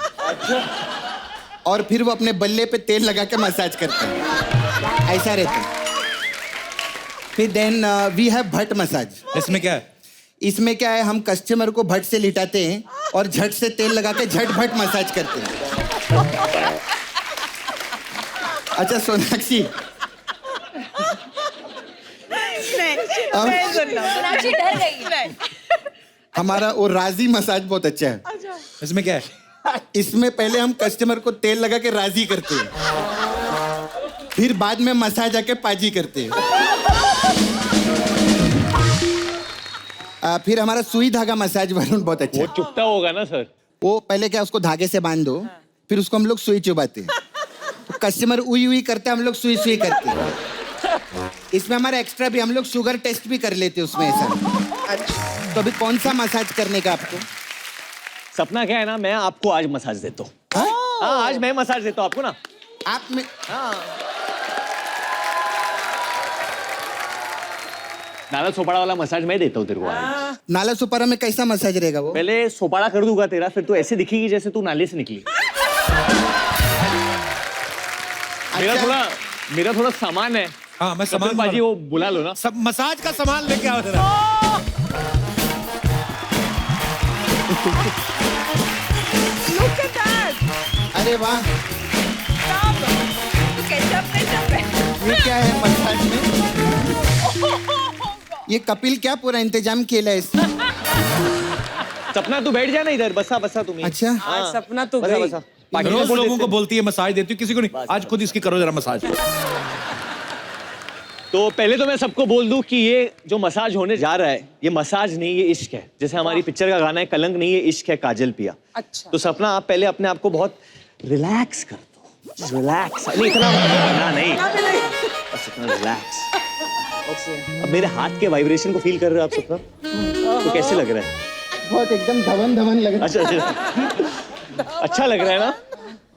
और फिर वो अपने बल्ले पे तेल लगा के मसाज करते हैं। ऐसा रहता है। फिर then we have butt massage. इसमें क्या है? इसमें क्या है, हम कस्टमर को भट्ट से लिटाते हैं और झट से तेल लगा के झट भट्ट मसाज करते हैं। अच्छा सोनाक्षी, सोनाक्षी डर गई। हमारा वो राजी मसाज बहुत अच्छा है। इसमें क्या है? इसमें पहले हम कस्टमर को तेल लगा के राजी करते हैं, फिर बाद में मसाज आके पाजी करते हैं। फिर हमारा सुई धागा मसाज वरुण बहुत अच्छा वो है। चुपता होगा ना सर? वो पहले क्या, उसको धागे से बांध दो, फिर उसको हम लोग सुई चुबाते हैं। तो कस्टमर उई उई करते हैं, हम लोग सुई सुई करते हैं। इसमें हमारा एक्स्ट्रा भी, हम लोग शुगर टेस्ट भी कर लेते हैं उसमें ऐसा। तो अभी कौन सा मसाज करने का आपको? सपना क्या है ना, मैं आपको आज मसाज देता हूँ। हाँ, आज मैं मसाज देता हूँ आपको ना। आप में नाला सोपाड़ा वाला मसाज मैं देता हूँ तेरे को आज। नाला सुपारा में कैसा मसाज रहेगा वो? पहले सोपाड़ा कर दूंगा तेरा, फिर तू ऐसे दिखेगी जैसे तू नाले से निकली। मेरा थोड़ा सामान है। हाँ, मैं सामान बाजी वो बुला लो ना। सब मसाज का सामान लेके आओ जरा। Look at that. अरे वाह, तो केचप है। ये क्या है मसाज में? ये कपिल क्या पूरा इंतजाम केला है इसने? सपना तू बैठ जा ना इधर, बसा बसा तुम्हें। अच्छा, हाँ, सपना तो बसा गई। बसा। बाकी रोज बोल लोगों देते को बोलती है मसाज देती हूँ, किसी को नहीं। आज खुद इसकी करो जरा मसाज। तो पहले तो मैं सबको बोल दूं कि ये जो मसाज होने जा रहा है, ये मसाज नहीं, ये इश्क है। जैसे हमारी पिक्चर का गाना है कलंक नहीं, ये इश्क है काजल पिया। अच्छा। तो सपना आप पहले अपने आप को बहुत रिलैक्स कर दो। रिलैक्स नहीं, इतना ना नहीं, बस इतना रिलैक्स। अब मेरे हाथ के वाइब्रेशन को फील कर रहे हो आप सपना? तो कैसे लग रहा है? बहुत एकदम धवन धवन लग रहा है। अच्छा अच्छा लग रहा है ना?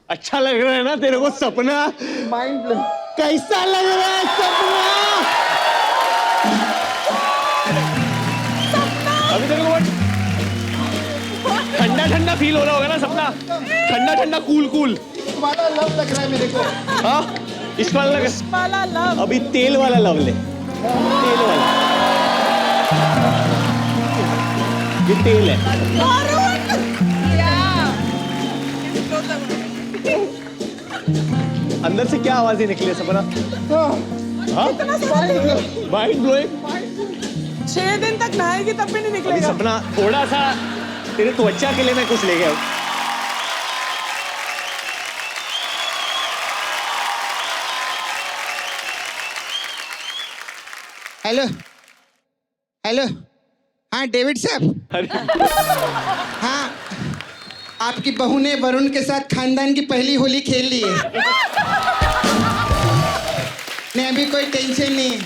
अच्छा लग रहा है ना तेरे को सपना? Mind blow. कैसा लग रहा है सपना? अभी तेरे को ठंडा ठंडा फील हो रहा होगा ना सपना, ठंडा ठंडा कूल कूल वाला लव लग रहा है मेरे को। हाँ इश्क वाला लगा, वाला लव। अभी तेल वाला लव ले, तेल वाला, ये तेल है। अंदर से क्या आवाजें निकली सपना? Mind blowing. 6 दिन तक नहाएगी तब भी नहीं अभी निकलेगा। सपना थोड़ा सा तेरे त्वचा के लिए मैं कुछ ले गया हूँ। हेलो हेलो, हाँ डेविड साहब। हाँ, आपकी बहू ने वरुण के साथ खानदान की पहली होली खेल ली है। नहीं अभी कोई टेंशन नहीं है,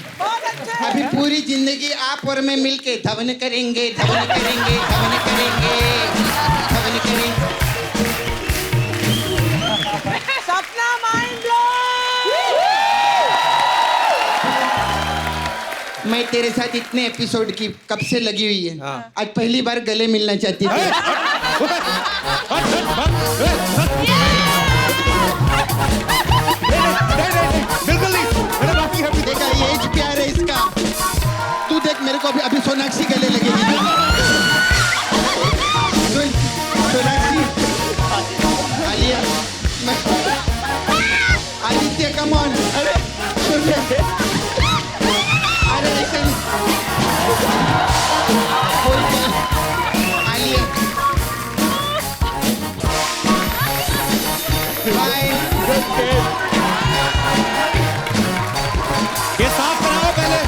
अभी पूरी जिंदगी आप और मैं मिलके धवन करेंगे, धवन करेंगे, धवन करेंगे, धवन करेंगे। सपना माइंड ब्लो। मैं तेरे साथ इतने एपिसोड की कब से लगी हुई है, आज पहली बार गले मिलना चाहती थी। बिल्कुल नहीं, मेरा बाकी है। देखा ये एज प्यार है इसका। तू देख मेरे को अभी सोनाक्षी गले लगेगी। सुन, सोनाक्षी, आलिया, आदित्य कम ऑन। सुन ले, अरे ऐसे नहीं। बोल क्या? आलिया, बाय। ये साफ कराओ पहले।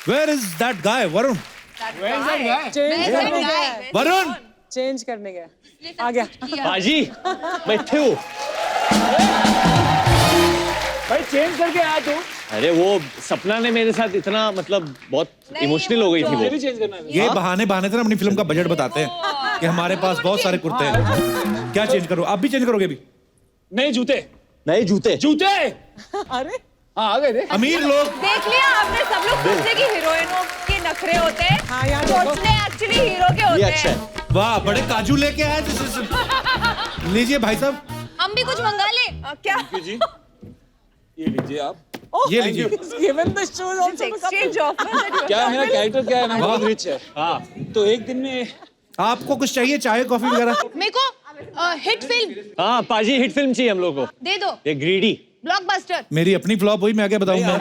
Where is that guy, Varun? Varun, change करने गया। आ गया। बाजी मैं थे हूँ। भाई चेंज करके आया तू। अरे वो सपना ने मेरे साथ इतना मतलब बहुत इमोशनल हो गई थी वो। भी चेंज करना है। ये बहाने बहाने से ना अपनी फिल्म का बजट बताते हैं कि हमारे पास बहुत सारे कुर्ते हैं। क्या चेंज करो? आप भी चेंज करोगे भी? नहीं जूते, नए जूते। जूते। अरे हाँ आ गए थे। अमीर लोग देख लिया आपने, सब लोग सोचते कि हीरोइनों के नखरे होते हैं। हाँ, यहाँ देखो। सोचते एक्चुअली हीरो के होते ये हैं। अच्छा है। वाह, बड़े काजू लेके आए। लीजिए भाई साहब, हम भी कुछ मंगा ले। क्या जी ये लीजिए आप। ये लीजिए। Given the shows also exchange offer? क्या मेरा कैरेक्टर क्या है ना, बहुत रिच है। हाँ तो एक दिन में आपको कुछ चाहिए, चाय कॉफी वगैरह? मेरे को हिट फिल्म हाँ पाजी हिट फिल्म चाहिए हम लोग को। दे दो, ये ग्रीडी। ब्लॉकबस्टर। मेरी अपनी फ्लॉप हुई, मैं क्या बताऊं मैं।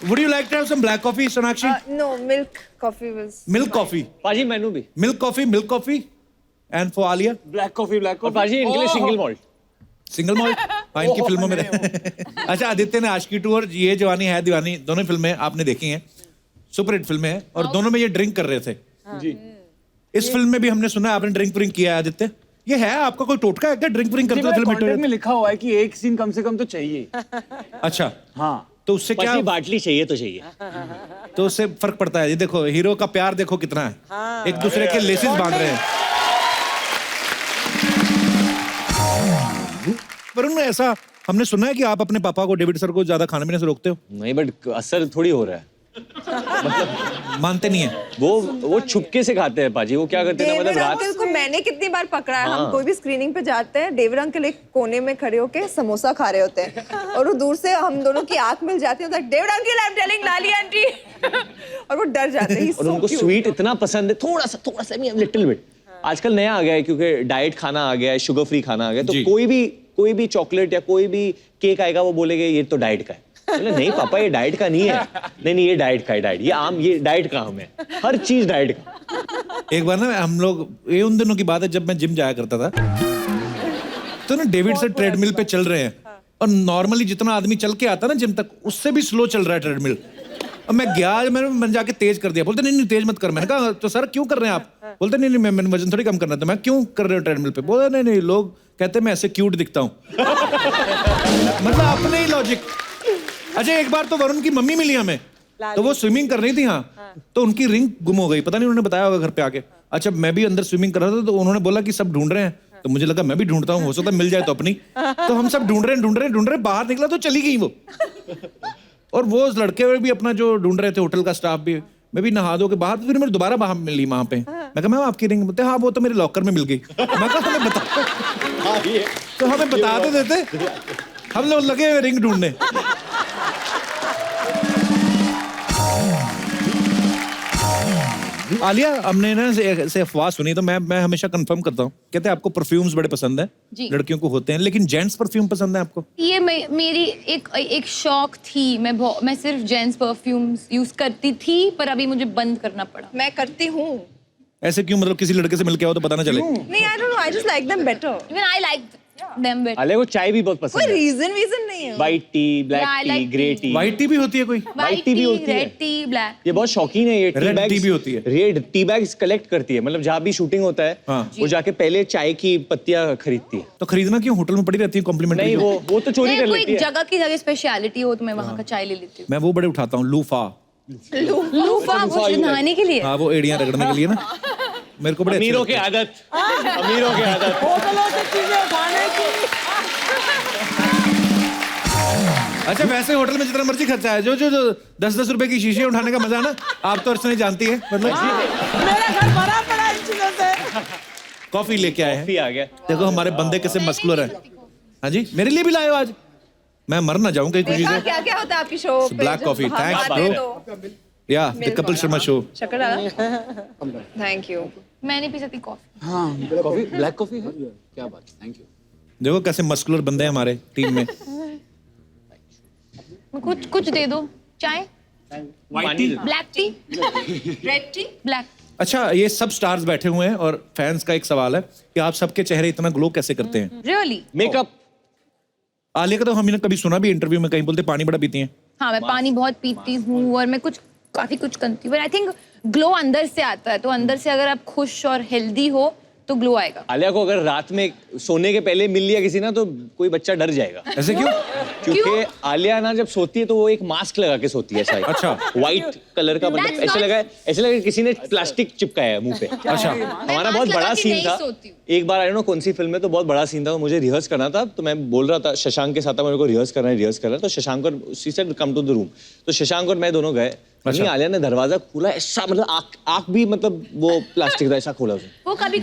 Would you like to have some black coffee, Sonakshi? No, milk coffee was. Milk coffee. पाजी मेनू भी। Milk coffee, and for Alia, black coffee और पाजी इनके लिए सिंगल मॉल्ट। single malt. हाँ, इनकी फिल्मों में रहे। अच्छा, आदित्य ने आशिकी 2 और ये जवानी है दीवानी दोनों फिल्में आपने देखी हैं, सुपर हिट फिल्में हैं, और दोनों में ये ड्रिंक कर रहे थे। जी। इस फिल्म में भी हमने सुना आपने ड्रिंक व्रिंक किया है आदित्य। ये है आपका कोई टोटका है क्या, ड्रिंक व्रिंक करते हो फिल्म कॉन्ट्रैक्ट में हिट? लिखा हुआ है कि एक सीन कम से कम तो चाहिए। अच्छा, हाँ तो उससे क्या, पाजी बाटली चाहिए तो चाहिए। तो उससे फर्क पड़ता है? ये देखो हीरो का प्यार देखो कितना है, एक दूसरे के लेसेस बांध रहे हैं। वरुण, ऐसा हमने सुना है कि आप अपने पापा को, डेविड सर को, ज्यादा खाने पीने से रोकते हो। नहीं बट असर थोड़ी हो रहा है। मानते नहीं है वो छुपके से खाते हैं पाजी। वो क्या करते हैं ना, डेविड मतलब रात अंकल को मैंने कितनी बार पकड़ा है। हाँ। हम कोई भी स्क्रीनिंग पे जाते हैं, डेविड अंकल एक कोने में खड़े होके समोसा खा रहे होते हैं और वो दूर से हम दोनों की आंख मिल जाती है, David uncle I am telling Lali aunty और वो डर जाते हैं। और उनको स्वीट इतना पसंद है, थोड़ा सा नहीं, लिटिल बिट। आजकल नया आ गया है क्योंकि डाइट खाना आ गया है, शुगर फ्री खाना आ गया, तो जी। कोई भी चॉकलेट या कोई भी केक आएगा वो बोलेगा ये तो डाइट का है। बोले, नहीं पापा ये डाइट का नहीं है। नहीं ये डाइट का है, डाइट ये आम, ये डाइट का आम है, हर चीज डाइट का। एक बार ना हम लोग, ये उन दिनों की बात है जब मैं जिम जाया करता था, तो ना डेविड सर ट्रेडमिल पे चल रहे हैं और नॉर्मली जितना आदमी चल के आता ना जिम तक, उससे भी स्लो चल रहा है ट्रेडमिल। और मैं गया, मैंने जाके तेज कर दिया। बोलते नहीं तेज मत कर। मैंने कहा तो सर क्यों कर रहे हैं आप? बोलते नहीं मैंने वजन थोड़ी कम करना था। मैं क्यों कर रहे हो ट्रेडमिल पे? बोला नहीं लोग कहते मैं ऐसे क्यूट दिखता हूँ। मतलब अपने ही लॉजिक। अच्छा, एक बार तो वरुण की मम्मी मिली हमें, तो वो स्विमिंग कर रही थी, हाँ, तो उनकी रिंग गुम हो गई, पता नहीं उन्होंने बताया होगा घर पे आके। अच्छा, मैं भी अंदर स्विमिंग कर रहा था, तो उन्होंने बोला कि सब ढूंढ रहे हैं, तो मुझे लगा मैं भी ढूंढता हूँ, हो सकता है मिल जाए तो अपनी। तो हम सब ढूंढ रहे, बाहर निकला तो चली गई वो। और वो लड़के भी अपना जो ढूंढ रहे थे, होटल का स्टाफ भी, मैं भी नहा धो के बाहर, फिर मेरे दोबारा बाहर मिली वहां पे। मैं कहा मैम आपकी रिंग, बोलते हाँ वो तो मेरे लॉकर में मिल गई। मैं कहा हमें बता, तो हमें बता तो देते, हम लोग लगे हुए रिंग ढूंढने। आलिया, हमने ना से अफवाह सुनी, तो मैं हमेशा कंफर्म करता हूँ, कहते हैं आपको परफ्यूम्स बड़े पसंद है, लड़कियों को होते हैं, लेकिन जेंट्स परफ्यूम पसंद है आपको? ये मेरी एक शौक थी, मैं सिर्फ जेंट्स परफ्यूम्स यूज करती थी, पर अभी मुझे बंद करना पड़ा। मैं करती हूँ। ऐसे क्यों? मतलब किसी लड़के से मिलके आओ तो पता ना चले? नहीं, I don't know, I just like them better. Even I like them better. Alia को चाय भी बहुत पसंद कोई है। रीजन नहीं है। White T, black Yeah, I T, like grey tea. T. White T भी होती है कोई? White tea भी tea, होती है। red tea, black. ये बहुत शौकीन है, ये Red tea भी होती है। रेड टी बैग्स कलेक्ट करती है, मतलब जहाँ भी शूटिंग होता है हाँ। वो जाके पहले चाय की पत्तियां खरीदती है। तो खरीदना क्यों? होटल में पड़ी रहती है कॉम्प्लीमेंट्री। नहीं, वो तो चोरी कर कोई लेती है। जगह की जगह स्पेशलिटी हो तो मैं वहाँ का चाय ले लेती मैं वो बड़े उठाता हूँ, लूफा। हूँ। लूफा वो नहाने के लिए। हाँ, वो एड़ियां रगड़ने के लिए ना, मेरे को बड़े अच्छे अमीरों की लगते हैं। आदत, अमीरों की आदत। होटलों से चीजें उठाने की। अच्छा, वैसे होटल में जितना मर्जी खर्चा है, जो 10-10 रुपए की शीशे उठाने का मजा ना, आप तो अर्चना जानती है। मतलब मेरा घर भरा पड़ा इन चीजों से। कॉफी लेके आए हैं, भी आ गया। देखो हमारे बंदे कैसे मस्कुलर हैं। हाँ जी, मेरे लिए भी लाए हो आज, मैं मर ना जाऊं कहीं खुशी से। क्या क्या होता है आपकी शो पे? Black coffee, thanks bro. या द कपिल शर्मा शो। शक्कर डाला? Thank you. मैं नहीं पी सकती कॉफी। हाँ, कॉफी, ब्लैक कॉफी है, क्या बात, थैंक यू। देखो कैसे मस्कुलर बंदे हैं हमारे टीम में। कुछ दे दो। चाय, white T, black T, red T, black. अच्छा, ये सब स्टार्स बैठे हुए हैं और फैंस का एक सवाल है कि आप सबके चेहरे इतना ग्लो कैसे करते हैं? रियली? मेकअप। आलिया का तो हमने कभी सुना भी इंटरव्यू में, कहीं बोलते पानी बड़ा पीती हैं। हाँ, मैं पानी बहुत पीती हूँ और मैं काफी कुछ करती हूँ, आई थिंक ग्लो अंदर से आता है, तो अंदर से अगर आप खुश और हेल्दी हो तो ग्लो आएगा। आलिया को अगर रात में सोने के पहले मिल लिया किसी ना, तो कोई बच्चा डर जाएगा। ऐसे क्यों? क्योंकि आलिया ना जब सोती है तो वो एक मास्क लगा के सोती है शायद। अच्छा। व्हाइट कलर का, मतलब That's ऐसे not- लगा है, ऐसे लगा किसी ने प्लास्टिक चिपकाया है मुंह पे। अच्छा। हमारा mask बहुत लगा बड़ा के सीन नहीं था सोती हूँ। एक बार, आई डोंट नो कौन सी फिल्म में, तो बहुत बड़ा सीन था, तो मुझे रिहर्स करना था, तो मैं बोल रहा था शशांक के साथ था, मेरे को रिहर्स करना है, तो शशांक और she said come to the room, तो शशांक और मैं दोनों गए। नहीं, आलिया ने दरवाजा खोला, ऐसा मतलब आँख भी, मतलब वो प्लास्टिक था, ऐसा खोला उसने। वो कभी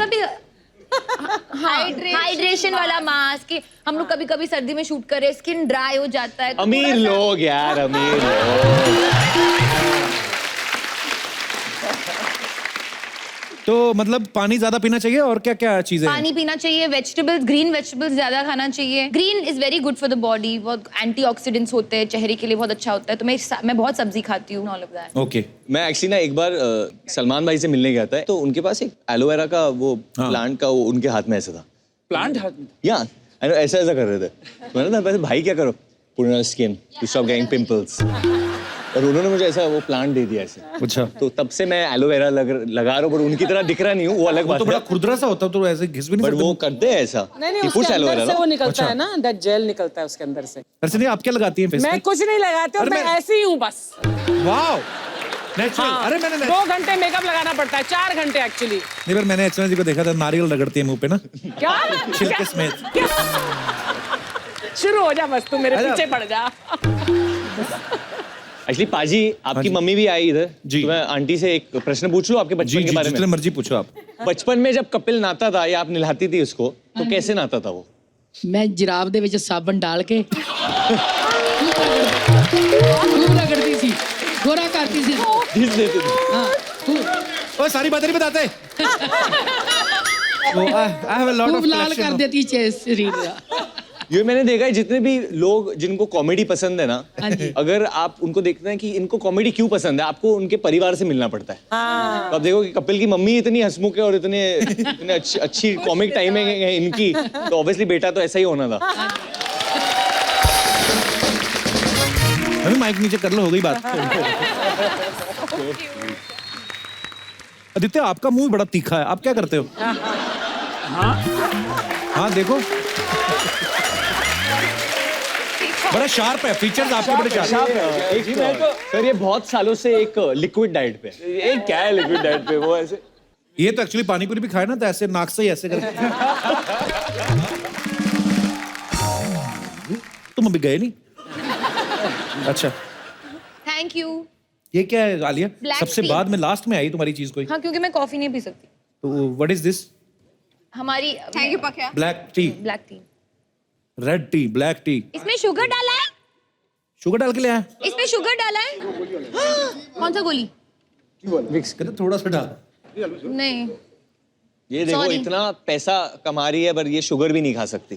हाइड्रेशन वाला मास्क, हम लोग कभी सर्दी में शूट करे, स्किन ड्राई हो जाता है, तो अमीर थोड़ा सा- लोग यार, अमीर लोग। तो मतलब पानी ज्यादा पीना चाहिए और क्या क्या चीजें हैं? पानी पीना चाहिए, वेजिटेबल्स, ग्रीन वेजिटेबल्स ज्यादा खाना चाहिए। Green is very good for the body, बहुत एंटीऑक्सीडेंट्स होते हैं, चेहरे के लिए बहुत अच्छा होता है, तो मैं बहुत सब्जी खाती हूँ, ऑल ऑफ दैट। ओके। मैं एक्चुअली ना एक बार सलमान भाई से मिलने गया था, तो उनके पास एक एलोवेरा का वो प्लांट का, वो उनके हाथ में ऐसा था। प्लांट हाथ में? या ऐसा कर रहे थे, मैंने कहा भाई क्या करो, put skin to stop getting pimples, और उन्होंने मुझे ऐसा वो प्लांट दे दिया ऐसे। अच्छा। तो तब से मैं एलोवेरा लगा रहा हूँ, पर उनकी तरह दिख रहा नहीं हूँ, वो अलग वो बात तो बड़ा है, खुरदरा सा होता है, तो ऐसे घिस भी नहीं बट सकते। वो करते हैं ऐसा। नहीं, He उसके puts aloe अंदर vera, से वो no? निकलता अच्छा। है ना, दैट जेल निकलता है उसके अंदर से। अर्चना, आप क्या लगाती हैं फेस मैं पे? कुछ नहीं लगाती हूँ, अरे मैं मैं- ऐसी ही हूँ बस। Wow, natural. हाँ, अरे मैंने 2 घंटे मेकअप लगाना पड़ता है, 4 घंटे एक्चुअली। नहीं, पर मैंने अर्चना जी को देखा था, नारियल रगड़ती है मुंह पे ना, क्या? छिलके समेत। क्या? शुरू हो जा बस, तू मेरे अच्छा। पीछे पड़ जा। एक्चुअली पाजी, आपकी जी। मम्मी भी आई इधर जी। तो मैं आंटी से एक प्रश्न पूछ लूं आपके जी बचपन के जी, बारे जितने में। मर्जी पूछो आप। बचपन में जब कपिल नहाता था या आप नहलाती थी उसको, तो कैसे नहाता था वो? मैं जराब ਦੇ ਵਿੱਚ साबन डाल के खूब रगड़ती थी, गोरा करती थी। घिस देते थे। ओ, सारी बातें नहीं बताते। I have a lot खूब of लाल collection कर of- देती शरीर का। ये मैंने देखा है, जितने भी लोग जिनको कॉमेडी पसंद है ना, हाँ जी। अगर आप उनको देखते हैं कि इनको कॉमेडी क्यों पसंद है, आपको उनके परिवार से मिलना पड़ता है। तो आप देखो कि कपिल की मम्मी इतनी हंसमुख है और इतने अच्छी कॉमिक टाइमिंग है इनकी, तो ऑब्वियसली बेटा तो ऐसा ही होना था। अभी माइक नीचे कर लो, हो गई बात। आदित्य, आपका मुंह बड़ा तीखा है, आप क्या करते हो? हाँ देखो, बड़ा शार्प है, फीचर्स आपके बड़े शार्प हैं। सर ये बहुत सालों से एक लिक्विड डाइट पे। ये क्या है लिक्विड डाइट पे? वो ऐसे ये तो एक्चुअली पानी पूरी भी खाए ना तो ऐसे नाक से ही ऐसे कर तुम अभी गए नहीं? अच्छा थैंक यू। ये क्या है आलिया? Black सबसे tea. बाद में लास्ट में आई तुम्हारी चीज कोई? हाँ क्योंकि मैं कॉफी नहीं पी सकती। तो व्हाट इज दिस? हमारी thank you Pakya. Black T, black T. Red T, black T. इसमें शुगर डाला है? शुगर डाल के ले आया? इसमें शुगर डाला है? कौन सा गोली? मिक्स कर थोड़ा सा डाल। नहीं। ये देखो Sorry. इतना पैसा कमा रही है पर ये शुगर भी नहीं खा सकती।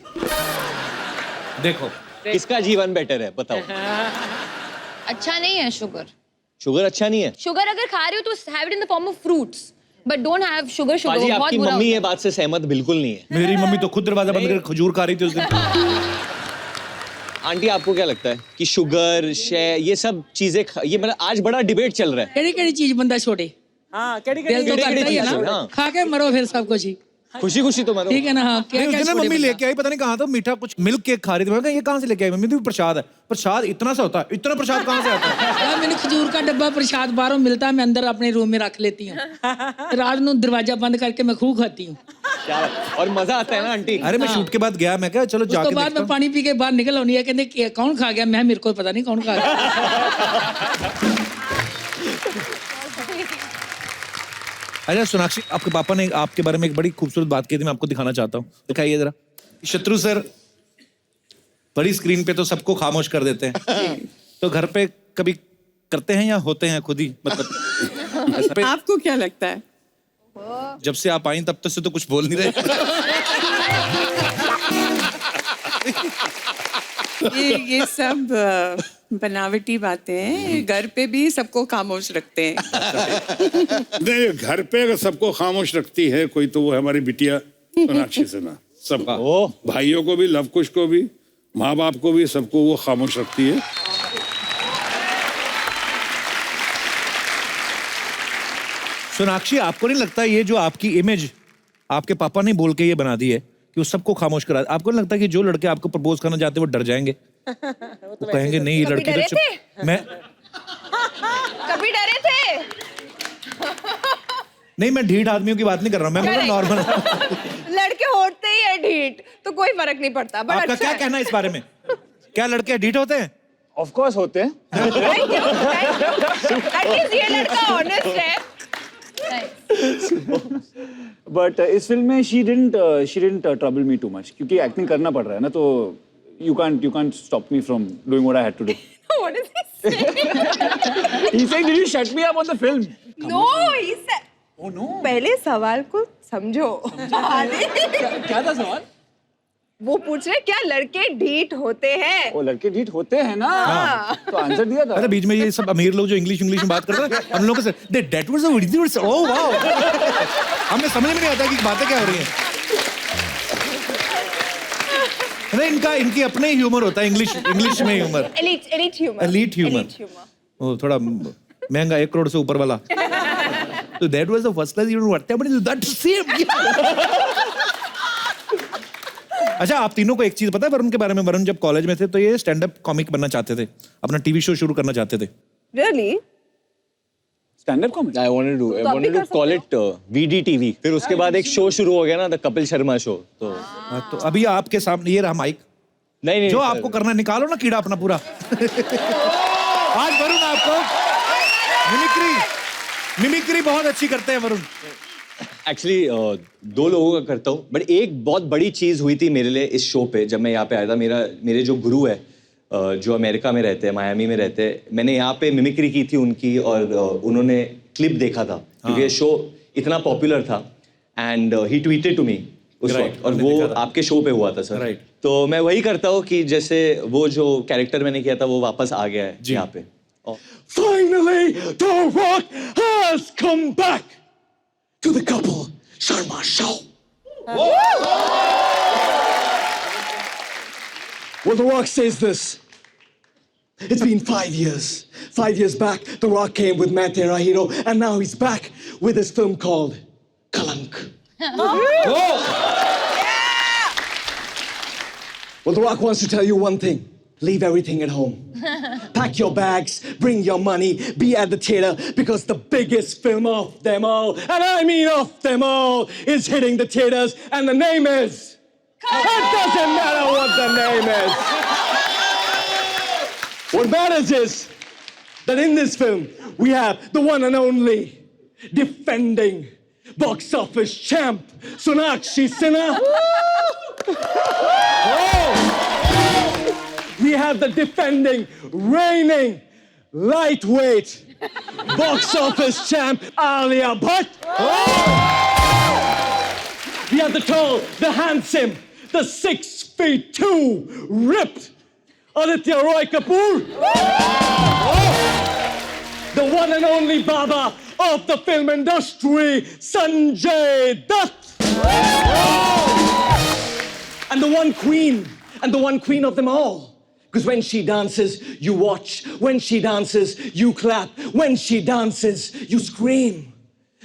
देखो किसका जीवन बेटर है बताओ? अच्छा नहीं है शुगर। शुगर अच्छा नहीं है? शुगर अगर खा रहे हो तो have it in the form of fruits but don't have sugar. Sugar पाजी बहुत आपकी बुरा मम्मी होता ये है। बात से सहमत बिल्कुल नहीं है। मेरी मम्मी तो खुद दरवाजा बंद कर खजूर खा रही थी उस दिन। आंटी आपको क्या लगता है कि शुगर शय ये सब चीजें ये मतलब आज बड़ा डिबेट चल रहा है। केड़ी केड़ी चीज बंदा छोड़े? हाँ केड़ी दिल तो केड़ी-केड़ी करता ही है चीज़, ना, हाँ। खा के मरो फिर सब कुछ ही। खुशी खुशी तो मरो। ठीक है ना? हाँ क्या नहीं, उस क्या दिन ना छोड़े मम्मी बंदा? लेके आई पता नहीं कहाँ था मीठा कुछ मिल्क केक खा रही थी। मैं कहा ये कहाँ से लेके आई मम्मी? तो प्रसाद है। प्रसाद इतना सा होता है? इतना प्रसाद कहाँ से आता है? यार मैंने खजूर का डब्बा प्रसाद बाहरों मिलता है, मैं अंदर अपने रूम में रख लेती हूँ। रात ਨੂੰ दरवाजा बंद करके मैं खूब खाती हूँ। क्या और मजा आता है ना आंटी? अरे मैं शूट के बाद गया, मैं क्या चलो उस तो जाके बाद देखता मैं हूँ। पानी पी के बाहर निकल आनी है, कहते कि कौन खा गया? मैं मेरे को पता नहीं कौन खा गया। अच्छा सोनाक्षी, आपके पापा ने आपके बारे में एक बड़ी खूबसूरत बात की थी, मैं आपको दिखाना चाहता हूँ। दिखाइए जरा। शत्रु सर बड़ी स्क्रीन पे तो सबको खामोश कर देते हैं, तो घर पे कभी करते हैं या होते हैं खुद ही? मतलब ऐसे पे आपको क्या लगता है? जब से आप आई तब तक से तो कुछ बोल नहीं रहे। ये सब बनावटी बातें हैं। घर पे भी सबको खामोश रखते हैं। नहीं, घर पे अगर सबको खामोश रखती है कोई तो वो है हमारी बिटिया सोनाक्षी सिन्हा। सबको, भाइयों को भी, लव कुश को भी, माँ बाप को भी, सबको वो खामोश रखती है। सोनाक्षी, आपको नहीं लगता ये जो आपकी इमेज आपके पापा ने बोल के ये बना दी है कि वो सबको खामोश करा, आपको नहीं लगता कि जो लड़के आपको प्रपोज करना चाहते हैं वो डर जाएंगे? वो कहेंगे नहीं ये लड़की तो चुप। मैं कभी डरे थे? नहीं, मैं ढीठ आदमियों की बात नहीं कर रहा हूँ, मैं बोल रहा नॉर्मल। लड़के होते ही है ढीठ, तो कोई फर्क नहीं पड़ता। बट आपका अच्छा क्या कहना है इस बारे में? क्या लड़के ढीठ होते हैं? ऑफ कोर्स होते हैं। एटलीस्ट ये लड़का ऑनेस्ट है। बट इस फिल्म में she didn't trouble me too much, क्योंकि एक्टिंग करना पड़ रहा है ना, तो you can't stop me from doing what I had to do. What is he saying? He's saying, did you shut me up on the film? No, he said. Oh no. पहले सवाल को समझो। क्या था सवाल? वो पूछ रहे क्या लड़के ढीठ होते हैं? वो लड़के ढीठ होते हैं ना। तो आंसर दिया था। अरे बीच में ये सब अमीर लोग जो इंग्लिश में बात करते हैं, हम लोगों से that was a words, oh wow, हमें समझ में नहीं आता कि बातें क्या हो रही हैं। नहीं, इनकी अपने ह्यूमर होता है, इंग्लिश में humour. Elite humour. Elite humour. वो थोड़ा महंगा 1 करोड़ से ऊपर वाला। तो that was the first class you know what happened that same। अच्छा, आप तीनों को एक चीज पता है वरुण के बारे में? वरुण जब कॉलेज में थे तो ये स्टैंड अप कॉमिक बनना चाहते थे, अपना टीवी शो शुरू करना चाहते थे। Really? Stand up comedy. I wanted to call it VDTV। फिर उसके बाद एक शो शुरू हो गया ना, द कपिल शर्मा शो। तो अभी आपके सामने ये रहा माइक। नहीं जो आपको करना निकालो ना कीड़ा अपना पूरा। आज वरुण आपको मिमिक्री बहुत अच्छी करते हैं वरुण। एक्चुअली 2 लोगों का करता हूँ, बट एक बहुत बड़ी चीज हुई थी मेरे लिए इस शो पे। जब मैं यहाँ पे आया था, मेरे जो गुरु है जो अमेरिका में रहते हैं, मायामी में रहते हैं, मैंने यहाँ पे मिमिक्री की थी उनकी, और उन्होंने क्लिप देखा था क्योंकि ये शो इतना पॉपुलर था, and he tweeted to me उस वक्त, और वो आपके शो पे हुआ था सर। तो मैं वही करता हूँ कि जैसे वो जो कैरेक्टर मैंने किया था वो वापस आ गया है यहाँ पे। Finally, The Rock has come back to the Kapil Sharma show. Well, The Rock says this. It's been 5 years. 5 years back, The Rock came with Matt Hero, and now he's back with his film called Kalank. Well, The Rock wants to tell you one thing. leave everything at home. Pack your bags, bring your money, be at the theater because the biggest film of them all, and I mean of them all, is hitting the theaters and the name is... It doesn't matter what the name is. What matters is that in this film, we have the one and only defending box office champ, Sonakshi Sinha. We have the defending, reigning, lightweight box office champ, Alia Bhatt. We have the tall, the handsome, the 6'2", ripped Aditya Roy Kapoor. The one and only Baba of the film industry, Sanjay Dutt. And the one queen of them all. Because when she dances, you watch. When she dances, you clap. When she dances, you scream.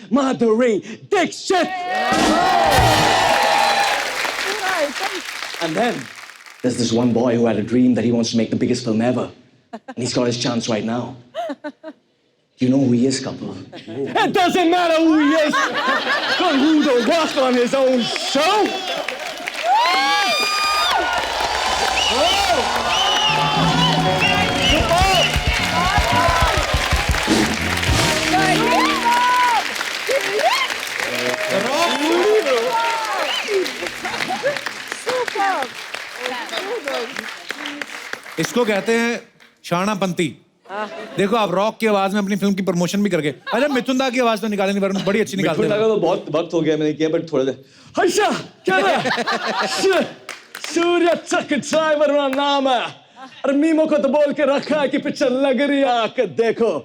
Madhuri Dixit. And then there's this one boy who had a dream that he wants to make the biggest film ever. And he's got his chance right now. You know who he is, couple? It doesn't matter who he is, but who to work on his own show. इसको कहते हैं शानापंती। देखो आप rock की आवाज में अपनी film की प्रमोशन भी करके, अरे मिथुन दा की आवाज तो निकाले नहीं, वरुण बड़ी अच्छी निकालते हैं। मिथुन दा का तो बहुत वक्त हो गया मैंने किया, बट थोड़ा देर। हर्षा क्या है? सूर्य चकचाई वरुण नाम है, और मीमो को तो बोल के रखा है कि पिक्चर लग रही है, आके देखो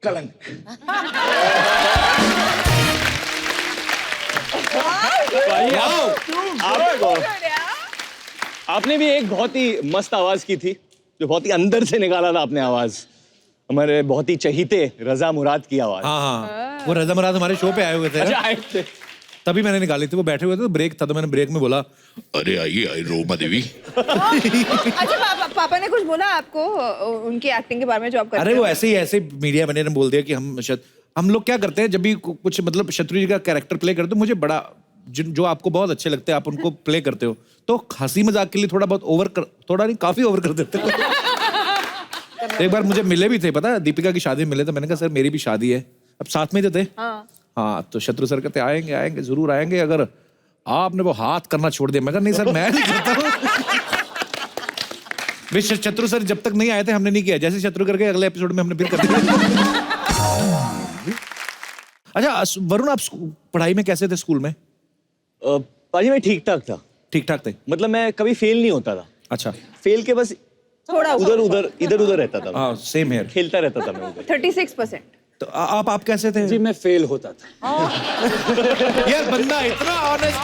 कलंक। आपने भी एक बहुत ही मस्त आवाज की थी, जो बहुत ही अंदर से निकाला था आपने आवाज। हमारे बहुत ही चहीते रजा मुराद की आवाज। हाँ, वो रजा मुराद हमारे शो पे आए हुए थे। अच्छा, आए थे। तभी मैंने निकाली थी, वो बैठे हुए थे, तो ब्रेक था, तो मैंने ब्रेक में बोला, अरे आइए आई रोमा देवी। अच्छा पापा ने कुछ बोला आपको उनकी एक्टिंग के बारे में जो आप करते अरे वो ऐसे मीडिया बने ने बोल दिया कि हम लोग क्या करते हैं जब भी कुछ मतलब शत्रु जी का कैरेक्टर प्ले करते हो, मुझे बड़ा जो आपको बहुत अच्छे लगते हैं आप उनको प्ले करते हो, तो हंसी मजाक के लिए थोड़ा बहुत थोड़ा नहीं काफी ओवर कर देते हो। एक बार मुझे मिले भी थे, पता दीपिका की शादी में मिले, तो मैंने कहा सर मेरी भी शादी है, अब साथ में ही तो थे। हाँ, तो शत्रु सर कहते आएंगे जरूर आएंगे, अगर आपने वो हाथ करना छोड़ दिया। मैं कहा नहीं सर मैं नहीं करता हूँ। शत्रु सर जब तक नहीं आए थे हमने नहीं किया, जैसे शत्रु करके अगले एपिसोड में हमने फिर कर दिया। अच्छा वरुण, आप पढ़ाई में कैसे थे स्कूल में? पाजी मैं ठीक ठाक था। ठीक ठाक थे, मतलब मैं कभी फेल नहीं होता था। अच्छा, फेल के बस थोड़ा इधर उधर रहता था। हाँ सेम हेयर, खेलता रहता था मैं उधर। 36%। तो आप कैसे थे? जी मैं फेल होता था। यार बंदा इतना ऑनेस्ट,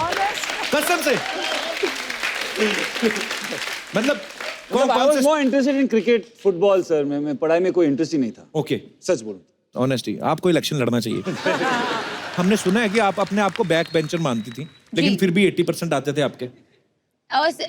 कसम से। मतलब I was more interested in cricket, football sir. मैं पढ़ाई में कोई इंटरेस्ट ही नहीं था। ओके, सच बोलूं ऑनेस्टी, आपको इलेक्शन लड़ना चाहिए। हमने सुना है कि आप अपने आप को बैक बेंचर मानती थी, लेकिन फिर भी 80% आते थे आपके।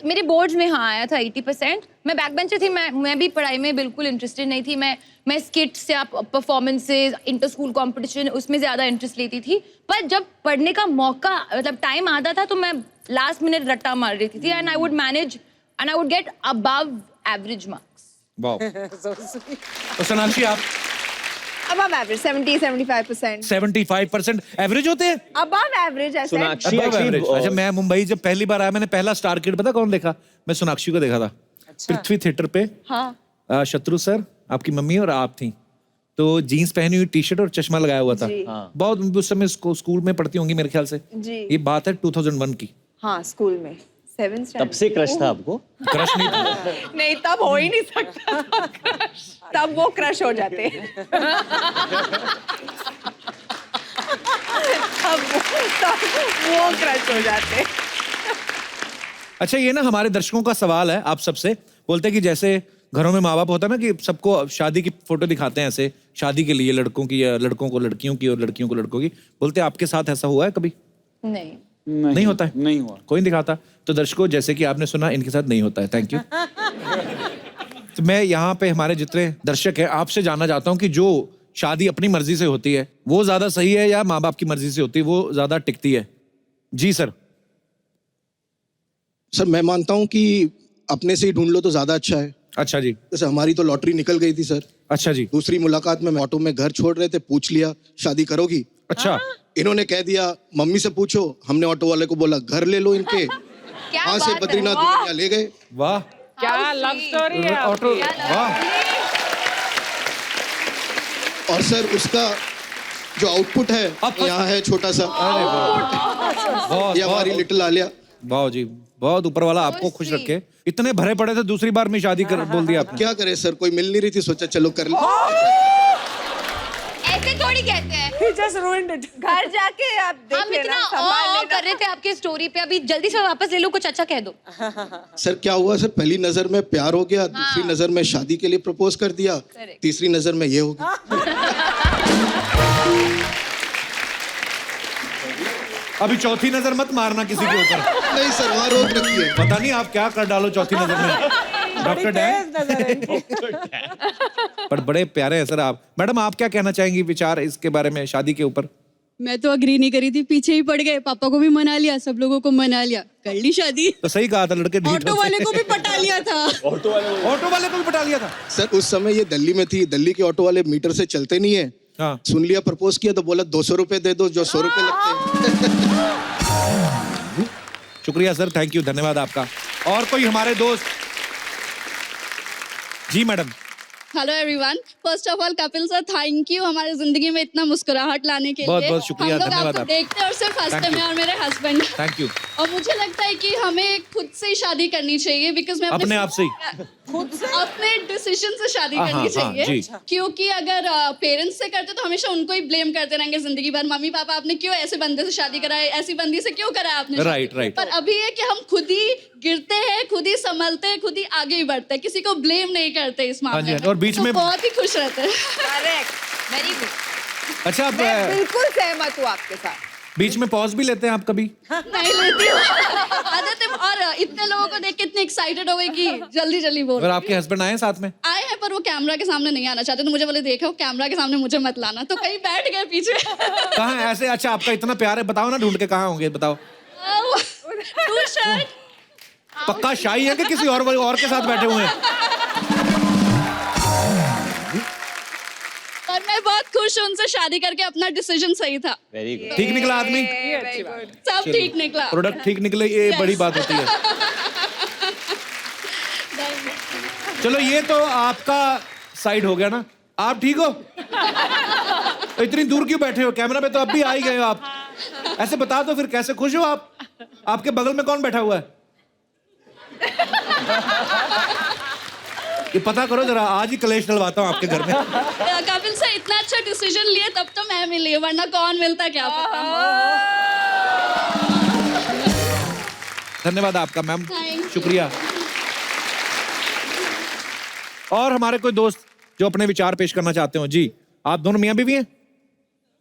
मेरे बोर्ड्स में हाँ आया था 80%। मैं बैक बेंचर थी, मैं भी पढ़ाई में बिल्कुल इंटरेस्टेड नहीं थी। मैं स्किट्स या परफॉर्मेंसेज, इंटर स्कूल कॉम्पिटिशन, उसमें ज्यादा इंटरेस्ट लेती थी। पर जब पढ़ने का मौका मतलब टाइम आता था तो मैं लास्ट मिनट रट्टा मार रही थी, and I would manage and I would get above average marks. Wow. तो सोनाक्षी आप? Above average, 70-75%. 75% एवरेज होते हैं? Above average ऐसे। सोनाक्षी अच्छा, मैं मुंबई जब पहली बार आया, मैंने पहला स्टार किड पता कौन देखा? मैं सोनाक्षी को देखा था। पृथ्वी थिएटर पे। हाँ। शत्रु सर, आपकी मम्मी और आप थी, तो जीन्स पहनी हुई, टी शर्ट और चश्मा लगाया हुआ था। बहुत उस समय स्कूल में पढ़ती होंगी मेरे ख्याल से। ये बात है 2001 की। हाँ, स्कूल में 7th standard। तब से क्रश था आपको? क्रश नहीं था। नहीं, तब हो ही नहीं सकता क्रश, तब वो क्रश हो जाते हैं। तब वो क्रश हो जाते हैं। अच्छा, ये ना हमारे दर्शकों का सवाल है आप सबसे। बोलते हैं कि जैसे घरों में माँ बाप होता है ना कि सबको शादी की फोटो दिखाते हैं, ऐसे शादी के लिए लड़कों की या लड़कों को लड़कियों की और लड़कियों को लड़कों की। बोलते हैं आपके साथ ऐसा हुआ है कभी? नहीं होता है? नहीं हुआ। कोई नहीं दिखाता। तो दर्शकों, जैसे कि आपने सुना, इनके साथ नहीं होता है। Thank you. तो मैं यहाँ पे हमारे जितने दर्शक हैं आपसे जानना चाहता हूँ कि जो शादी अपनी मर्जी से होती है वो ज्यादा सही है या माँ बाप की मर्जी से होती है वो ज्यादा टिकती है? जी सर। सर मैं मानता हूँ कि अपने से ही ढूंढ लो तो ज्यादा अच्छा है। अच्छा जी। जैसे हमारी तो लॉटरी निकल गई थी सर। अच्छा जी। दूसरी मुलाकात में ऑटो में घर छोड़ रहे थे, पूछ लिया शादी करोगी? अच्छा। इन्होंने कह दिया मम्मी से पूछो। हमने ऑटो वाले को बोला घर ले लो इनके। वहां से बद्रीनाथ दुनिया ले गए। वाह क्या लव स्टोरी है ऑटो। वाह। और सर उसका जो आउटपुट है यहाँ है छोटा सा। ये हमारी लिटिल आलिया। वाह जी, बहुत ऊपर वाला आपको खुश रखे। इतने भरे पड़े थे, दूसरी बार में शादी कर बोल दिया आपने। क्या करे सर, कोई मिल नहीं रही थी, सोचा चलो कर लो। ऐसे थोड़ी कहते हैं। He just ruined it. घर जाके आप देख हम लेना, इतना संभाल लेना। कर रहे थे आपकी स्टोरी पे, अभी जल्दी से वापस ले लो, कुछ अच्छा कह दो। सर क्या हुआ सर, पहली नजर में प्यार हो गया, दूसरी नजर में शादी के लिए प्रपोज कर दिया, तीसरी नजर में ये हो गया। अभी चौथी नजर मत मारना किसी के ऊपर। नहीं सर, वहाँ रोक रखी है। पता नहीं आप क्या कर डालो चौथी नजर में। Doctor Dan. पर बड़े प्यारे हैं सर आप। मैडम आप क्या कहना चाहेंगी विचार इसके बारे में, शादी के ऊपर? मैं तो अग्री नहीं करी थी, पीछे ही पड़ गए। पापा को भी मना लिया, सब लोगों को मना लिया, कर ली शादी। तो सही कहा था, लड़के ढीठ ऑटो वाले को भी पटा लिया था। ऑटो वाले को भी पटा लिया था। सर उस समय ये दिल्ली में थी, दिल्ली के ऑटो वाले मीटर से चलते नहीं है। हाँ। सुन लिया, प्रपोज किया तो बोला 200 रुपए दे दो, जो 100 रुपए लगते हैं। शुक्रिया सर, थैंक यू, धन्यवाद आपका। और कोई हमारे दोस्त? जी madam. Hello everyone, first of all Kapil sir thank you हमारी जिंदगी में इतना मुस्कुराहट लाने के बहुत लिए। बहुत शुक्रिया, हम लोग धन्यवाद आपको आप। देखते हैं और सिर्फ हंसते Thank हैं, you. और मेरे हस्बैंड। Thank you. और मुझे लगता है कि हमें खुद से ही शादी करनी चाहिए, बिकॉज मैं अपने आप से ही? अपने डिसीजन से शादी हाँ, करनी हाँ, चाहिए। जी। क्योंकि अगर पेरेंट्स से करते तो हमेशा उनको ही ब्लेम करते रहेंगे जिंदगी भर, मम्मी पापा आपने क्यों ऐसे बंदे से शादी कराई, ऐसी बंदी से क्यों कराया आपने शादी? Right, right. पर अभी है कि हम खुद ही गिरते हैं, खुद ही संभलते हैं, खुद ही आगे ही बढ़ते हैं, किसी को ब्लेम नहीं करते इस हाँ जी, मामले में। और बीच तो में बहुत ही खुश रहते हैं। Correct, very good. अच्छा आप मैं बिल्कुल सहमत हूँ आपके साथ। बीच में पॉज भी लेते हैं आप कभी? नहीं लेती हूँ। आदत है, और इतने लोगों को देख के इतने एक्साइटेड हो गए कि जल्दी जल्दी बोल। और आपके हस्बैंड आए साथ में? आए हैं, पर वो कैमरा के सामने नहीं आना चाहते, तो मुझे बोले देखो कैमरा के सामने मुझे मत लाना, तो कहीं बैठ गए पीछे। कहाँ ऐसे? अच्छा आपका इतना प्यार है, बताओ ना ढूंढ के कहाँ होंगे, बताओ। तू शायद पक्का शाही है कि किसी और के साथ बैठे हुए हैं? और मैं बहुत खुश हूँ उनसे शादी करके, अपना डिसीजन सही था। Very good. ठीक निकला आदमी? सब ठीक निकला। प्रोडक्ट ठीक निकले, ये बड़ी बात होती है। चलो ये तो आपका साइड हो गया ना। आप ठीक हो? तो इतनी दूर क्यों बैठे हो? कैमरा पे तो अब भी आ ही गए हो आप। ऐसे बता दो फिर, कैसे खुश हो आप? आपके बगल में कौन बैठा हुआ है? ये पता करो जरा, आज ही कलेश डलवाता हूँ आपके घर में। कपिल से इतना अच्छा डिसीजन लिए तब तो मैं मिली, वरना कौन मिलता क्या पता। धन्यवाद आपका मैम, Thank you. शुक्रिया। और हमारे कोई दोस्त जो अपने विचार पेश करना चाहते हो? जी, आप दोनों मियाँ बीवी हैं?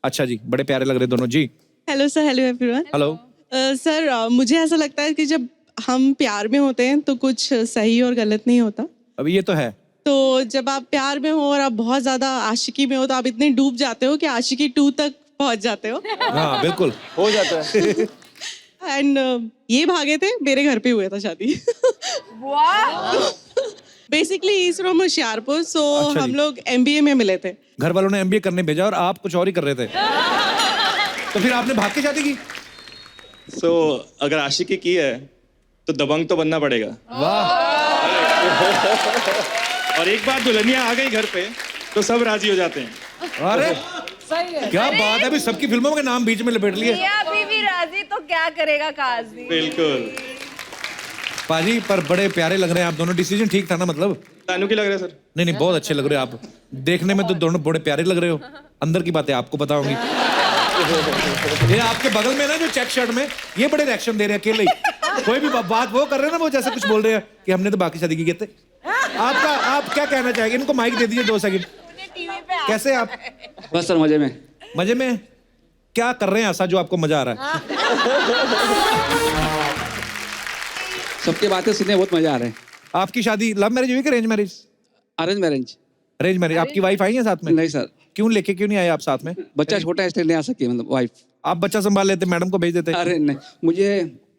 अच्छा जी, बड़े प्यारे लग रहे दोनों। जी hello sir. Hello everyone. Hello sir मुझे ऐसा लगता है कि जब हम प्यार में होते हैं तो कुछ सही और गलत नहीं होता। अभी ये तो है। तो जब आप प्यार में हो और आप बहुत ज्यादा आशिकी में हो तो आप इतने डूब जाते हो कि आशिकी 2 तक पहुंच जाते हो। हाँ बिल्कुल हो जाता है। एंड ये भागे थे, मेरे घर पे हुआ था शादी। बेसिकली इज फ्रॉम होशियारपुर, सो अच्छा हम जी। लोग MBA में मिले थे। घर वालों ने MBA करने भेजा और आप कुछ और ही कर रहे थे। तो फिर आपने भाग के शादी की? अगर आशिकी की है तो दबंग तो बनना पड़ेगा। वाह। और एक बार दुल्हनिया आ गई घर पे तो सब राजी हो जाते हैं। अरे सही है। क्या बात है, अभी सबकी फिल्मों के नाम बीच में लपेट लिए। मियां बीवी राजी तो क्या करेगा काजी। बिल्कुल पाजी, पर बड़े प्यारे लग रहे हैं आप दोनों। डिसीजन ठीक था ना? मतलब तानू की लग रहा है सर? नहीं नहीं, बहुत अच्छे लग रहे हो आप। देखने में तो दोनों बड़े प्यारे लग रहे हो, अंदर की बातें आपको पता होंगी। ये आपके बगल में ना जो चेक शर्ट में, ये बड़े रिएक्शन दे रहे हैं अकेले ही। कोई भी बात वो कर रहे हैं ना, वो जैसे कुछ बोल रहे हैं कि हमने तो बाकी शादी की कहते। आप क्या कहना चाहेंगे? इनको माइक दे दीजिए 2 सेकंड। कैसे आप? बस सर मजे में। मजे में? क्या कर रहे हैं ऐसा जो आपको मजा आ रहा है? सबकी बातें सुनने बहुत मजा आ रहा है। आपकी शादी लव मैरिज हुई कि arrange marriage? Arrange marriage. Arrange marriage. आपकी वाइफ आई है साथ में? नहीं सर। क्यों लेके क्यों नहीं आए आप साथ में? बच्चा छोटा है इसलिए नहीं आ सकी, मतलब वाइफ। आप बच्चा संभाल लेते, मैडम को भेज देते। अरे नहीं, मुझे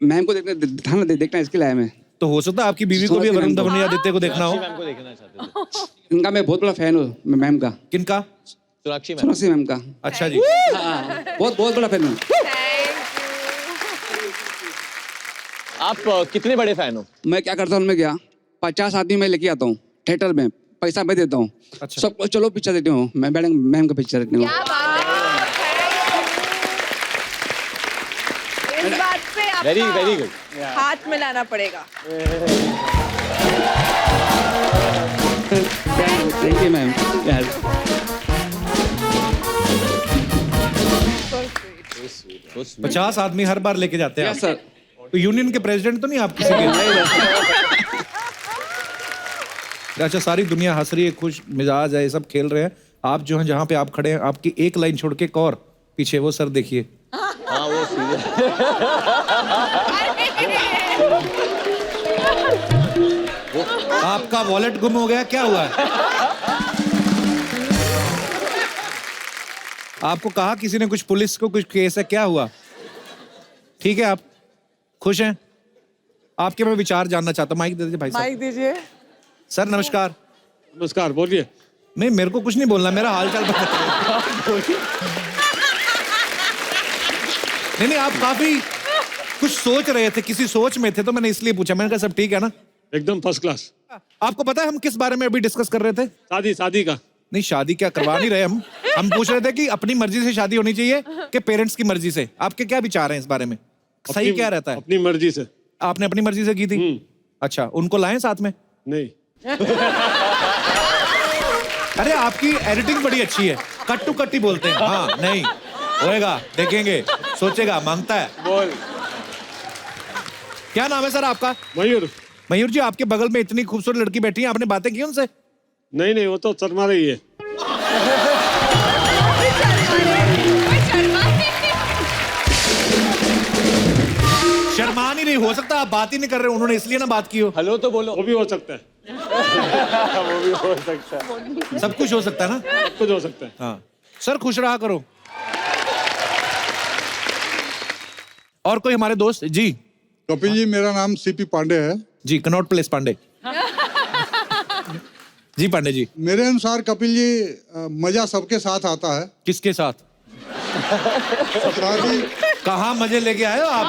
मैम को देखना इसके लिए आया मैं। तो हो सकता है आपकी बीवी को भी वरुण धवन या आदित्य को देखना हो। इनका मैं बहुत बड़ा फैन हूँ मैम का। किनका? सोनाक्षी मैम का। अच्छा जी। बहुत बहुत बड़ा फैन हूँ। आप कितने बड़े फैन हो? मैं क्या करता हूँ, मैं क्या 50 आदमी मैं लेके आता हूँ थिएटर में, पैसा मैं देता हूँ। अच्छा। सबको चलो पिक्चर देखते हूँ, मैं मैम का पिक्चर देखती हूँ। इस बात पे आपका वेरी गुड। हाथ मिलाना पड़ेगा। Thank you ma'am. 50 आदमी हर बार लेके जाते हैं? Yes sir. तो यूनियन के प्रेसिडेंट तो नहीं आप किसी के? अच्छा, सारी दुनिया हंस रही है, खुश मिजाज है, सब खेल रहे हैं। आप जो हैं जहाँ पे आप खड़े हैं, आपकी एक लाइन छोड़ के एक और पीछे वो सर देखिए। हाँ वो आपका वॉलेट गुम हो गया, क्या हुआ है? आपको कहा किसी ने कुछ, पुलिस को कुछ केस है, क्या हुआ? ठीक है, आप खुश हैं? आपके मैं विचार जानना चाहता हूँ। माइक दे दीजिए भाई साहब। माइक दीजिए। सर नमस्कार। नमस्कार, बोलिए। नहीं, मेरे को कुछ नहीं बोलना, मेरा हाल चाल नहीं, आप काफी कुछ सोच रहे थे, किसी सोच में थे, तो मैंने इसलिए पूछा। मैंने कहा सब ठीक है ना? एकदम फर्स्ट क्लास। आपको पता है हम किस बारे में अभी डिस्कस कर रहे थे? शादी का। नहीं, शादी क्या करवा नहीं रहे हम पूछ रहे थे कि अपनी मर्जी से शादी होनी चाहिए कि पेरेंट्स की मर्जी से। आपके क्या विचार हैं इस बारे में? सही क्या रहता है? अपनी मर्जी से। आपने अपनी मर्जी से की थी? अच्छा, उनको लाएं साथ में? नहीं। अरे आपकी एडिटिंग बड़ी अच्छी है, कट टू कट ही बोलते हैं। हाँ, नहीं होएगा, देखेंगे, सोचेगा, मांगता है। बोल। क्या नाम है सर आपका? मयूर। मयूर जी, आपके बगल में इतनी खूबसूरत लड़की बैठी है, आपने बातें की उनसे? नहीं, वो तो शर्मा रही है। शर्मा नहीं हो सकता, आप बात ही नहीं कर रहे, उन्होंने इसलिए ना बात की हो। हेलो तो बोलो। वो भी हो सकता है। वो भी हो सकता है। सब कुछ हो सकता है ना? सब कुछ हो सकता है। हाँ सर, खुश रहा करो। और कोई हमारे दोस्त जी? कपिल जी, मेरा नाम सीपी पांडे है जी, कनॉट प्लेस पांडे जी। पांडे जी, मेरे अनुसार कपिल जी मजा सबके साथ आता है। किसके साथ? शादी। कहाँ मजे लेके आए हो आप?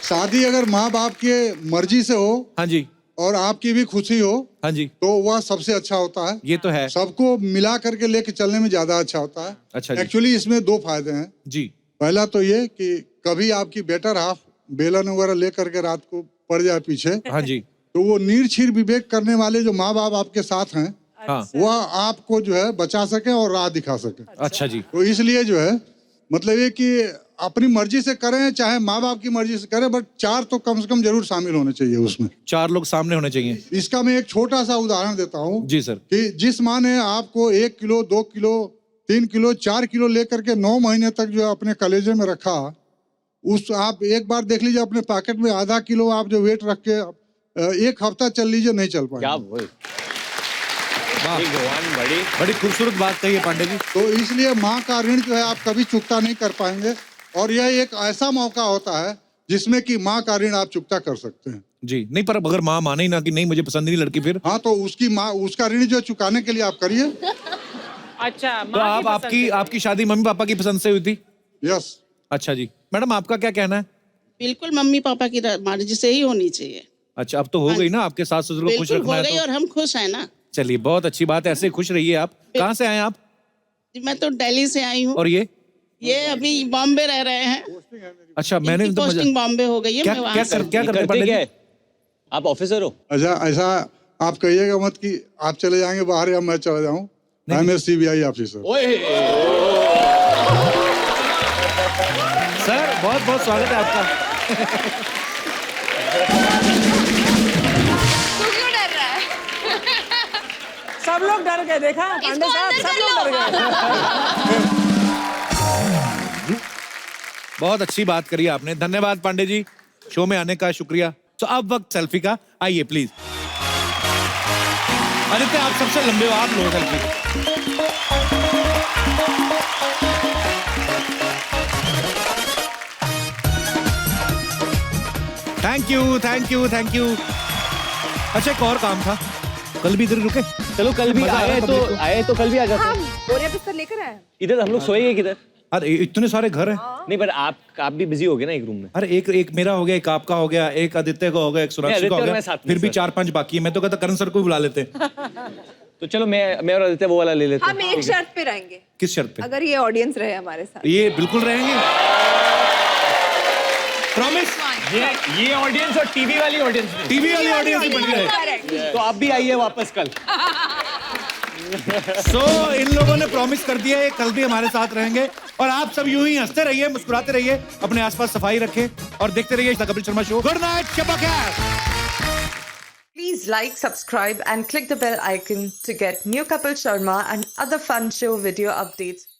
शादी अगर माँ बाप के मर्जी से हो, हाँ जी, और आपकी भी खुशी हो, हाँ जी, तो वह सबसे अच्छा होता है। ये तो है। सबको मिला करके लेके चलने में ज्यादा अच्छा होता है। अच्छा जी। एक्चुअली इसमें 2 फायदे हैं जी। पहला तो ये कि कभी आपकी बेटर हाफ बेलन वगैरह लेकर के रात को पड़ जाए पीछे, हाँ जी, तो वो निर्छीर विवेक करने वाले जो माँ बाप आपके साथ हैं, हाँ, वह आपको जो है बचा सके और राह दिखा सके। अच्छा जी। तो इसलिए जो है मतलब ये कि अपनी मर्जी से करें चाहे माँ बाप की मर्जी से करें, बट 4 तो कम से कम जरूर शामिल होने चाहिए उसमें। 4 लोग सामने होने चाहिए। इसका मैं एक छोटा सा उदाहरण देता हूँ जी सर। कि जिस माँ ने आपको 1 किलो 2 किलो 3 किलो 4 किलो लेकर के 9 महीने तक जो है अपने कलेजे में रखा, उस आप एक बार देख लीजिए अपने पॉकेट में आधा किलो आप जो वेट रख के 1 हफ्ता चल लीजिए, नहीं चल पाएगा। बड़ी खूबसूरत बात कही है पांडे जी। तो इसलिए माँ का ऋण जो है आप कभी चुकता नहीं कर पाएंगे, और यह एक ऐसा मौका होता है जिसमें कि माँ का ऋण आप चुकता कर सकते हैं। जी। नहीं, पर अगर माँ माने ही ना कि नहीं मुझे पसंद नहीं लड़की, फिर? हाँ, तो उसकी माँ उसका ऋण जो चुकाने के लिए आप करिए। अच्छा, तो आप आपकी शादी मम्मी पापा की पसंद से हुई थी? यस। अच्छा जी। मैडम आपका क्या कहना है? बिल्कुल मम्मी पापा की मर्जी से ही होनी चाहिए। अच्छा, अब तो हो गई ना, आपके सास ससुर को खुश रखना है तो। और हम खुश हैं ना। चलिए, बहुत अच्छी बात है, ऐसे खुश रहिए आप। कहाँ से आए आप? मैं तो दिल्ली से आई हूँ। और ये अभी बॉम्बे रह रहे हैं। अच्छा, मैंने तो पोस्टिंग बॉम्बे हो गई है। क्या करते हैं? आप ऑफिसर हो? अच्छा, ऐसा आप कहिएगा मत कि आप चले जाएंगे बाहर या मैं चला जाऊं। मैं CBI ऑफिसर। सर, बहुत बहुत स्वागत है आपका। सब लोग डर गए, देखा पांडे साहब, सब लोग डर गए। बहुत अच्छी बात करी आपने, धन्यवाद पांडे जी, शो में आने का शुक्रिया। तो अब वक्त सेल्फी का। आइए प्लीज। आदित्य आप सबसे लंबे हो, आप लो selfie. Thank you thank you thank you. अच्छा एक और काम था, कल भी इधर रुके। चलो कल भी मजा आ रहा है आए तो कल भी आ जाते हाँ हैं। बोरिया बिस्तर लेकर आए इधर हम लोग सोएंगे किधर? अरे इतने सारे घर हैं। नहीं पर आप भी बिजी हो गए ना एक रूम में। अरे एक मेरा हो गया, एक आपका हो गया, एक आदित्य का हो गया, एक सुराक्षी का हो गया, फिर भी 4-5 बाकी है। मैं तो कहता करण सर को भी बुला लेते। तो चलो मैं और आदित्य वो वाला ले लेते हैं। हम एक शर्त पे रहेंगे। किस शर्त पे? अगर ये ऑडियंस रहे हमारे साथ। ये बिल्कुल रहेंगे, प्रॉमिस। ये ऑडियंस और टीवी वाली ऑडियंस ही बन रहे। तो आप भी आइए वापस कल। इन लोगों ने प्रॉमिस कर दिया है कल भी हमारे साथ रहेंगे, और आप सब यूं ही हंसते रहिए, मुस्कुराते रहिए, अपने आसपास सफाई रखें और देखते रहिए the Kapil Sharma show. Good night Shaba. Please like, subscribe and click the bell icon to get new Kapil Sharma and other fun show video updates.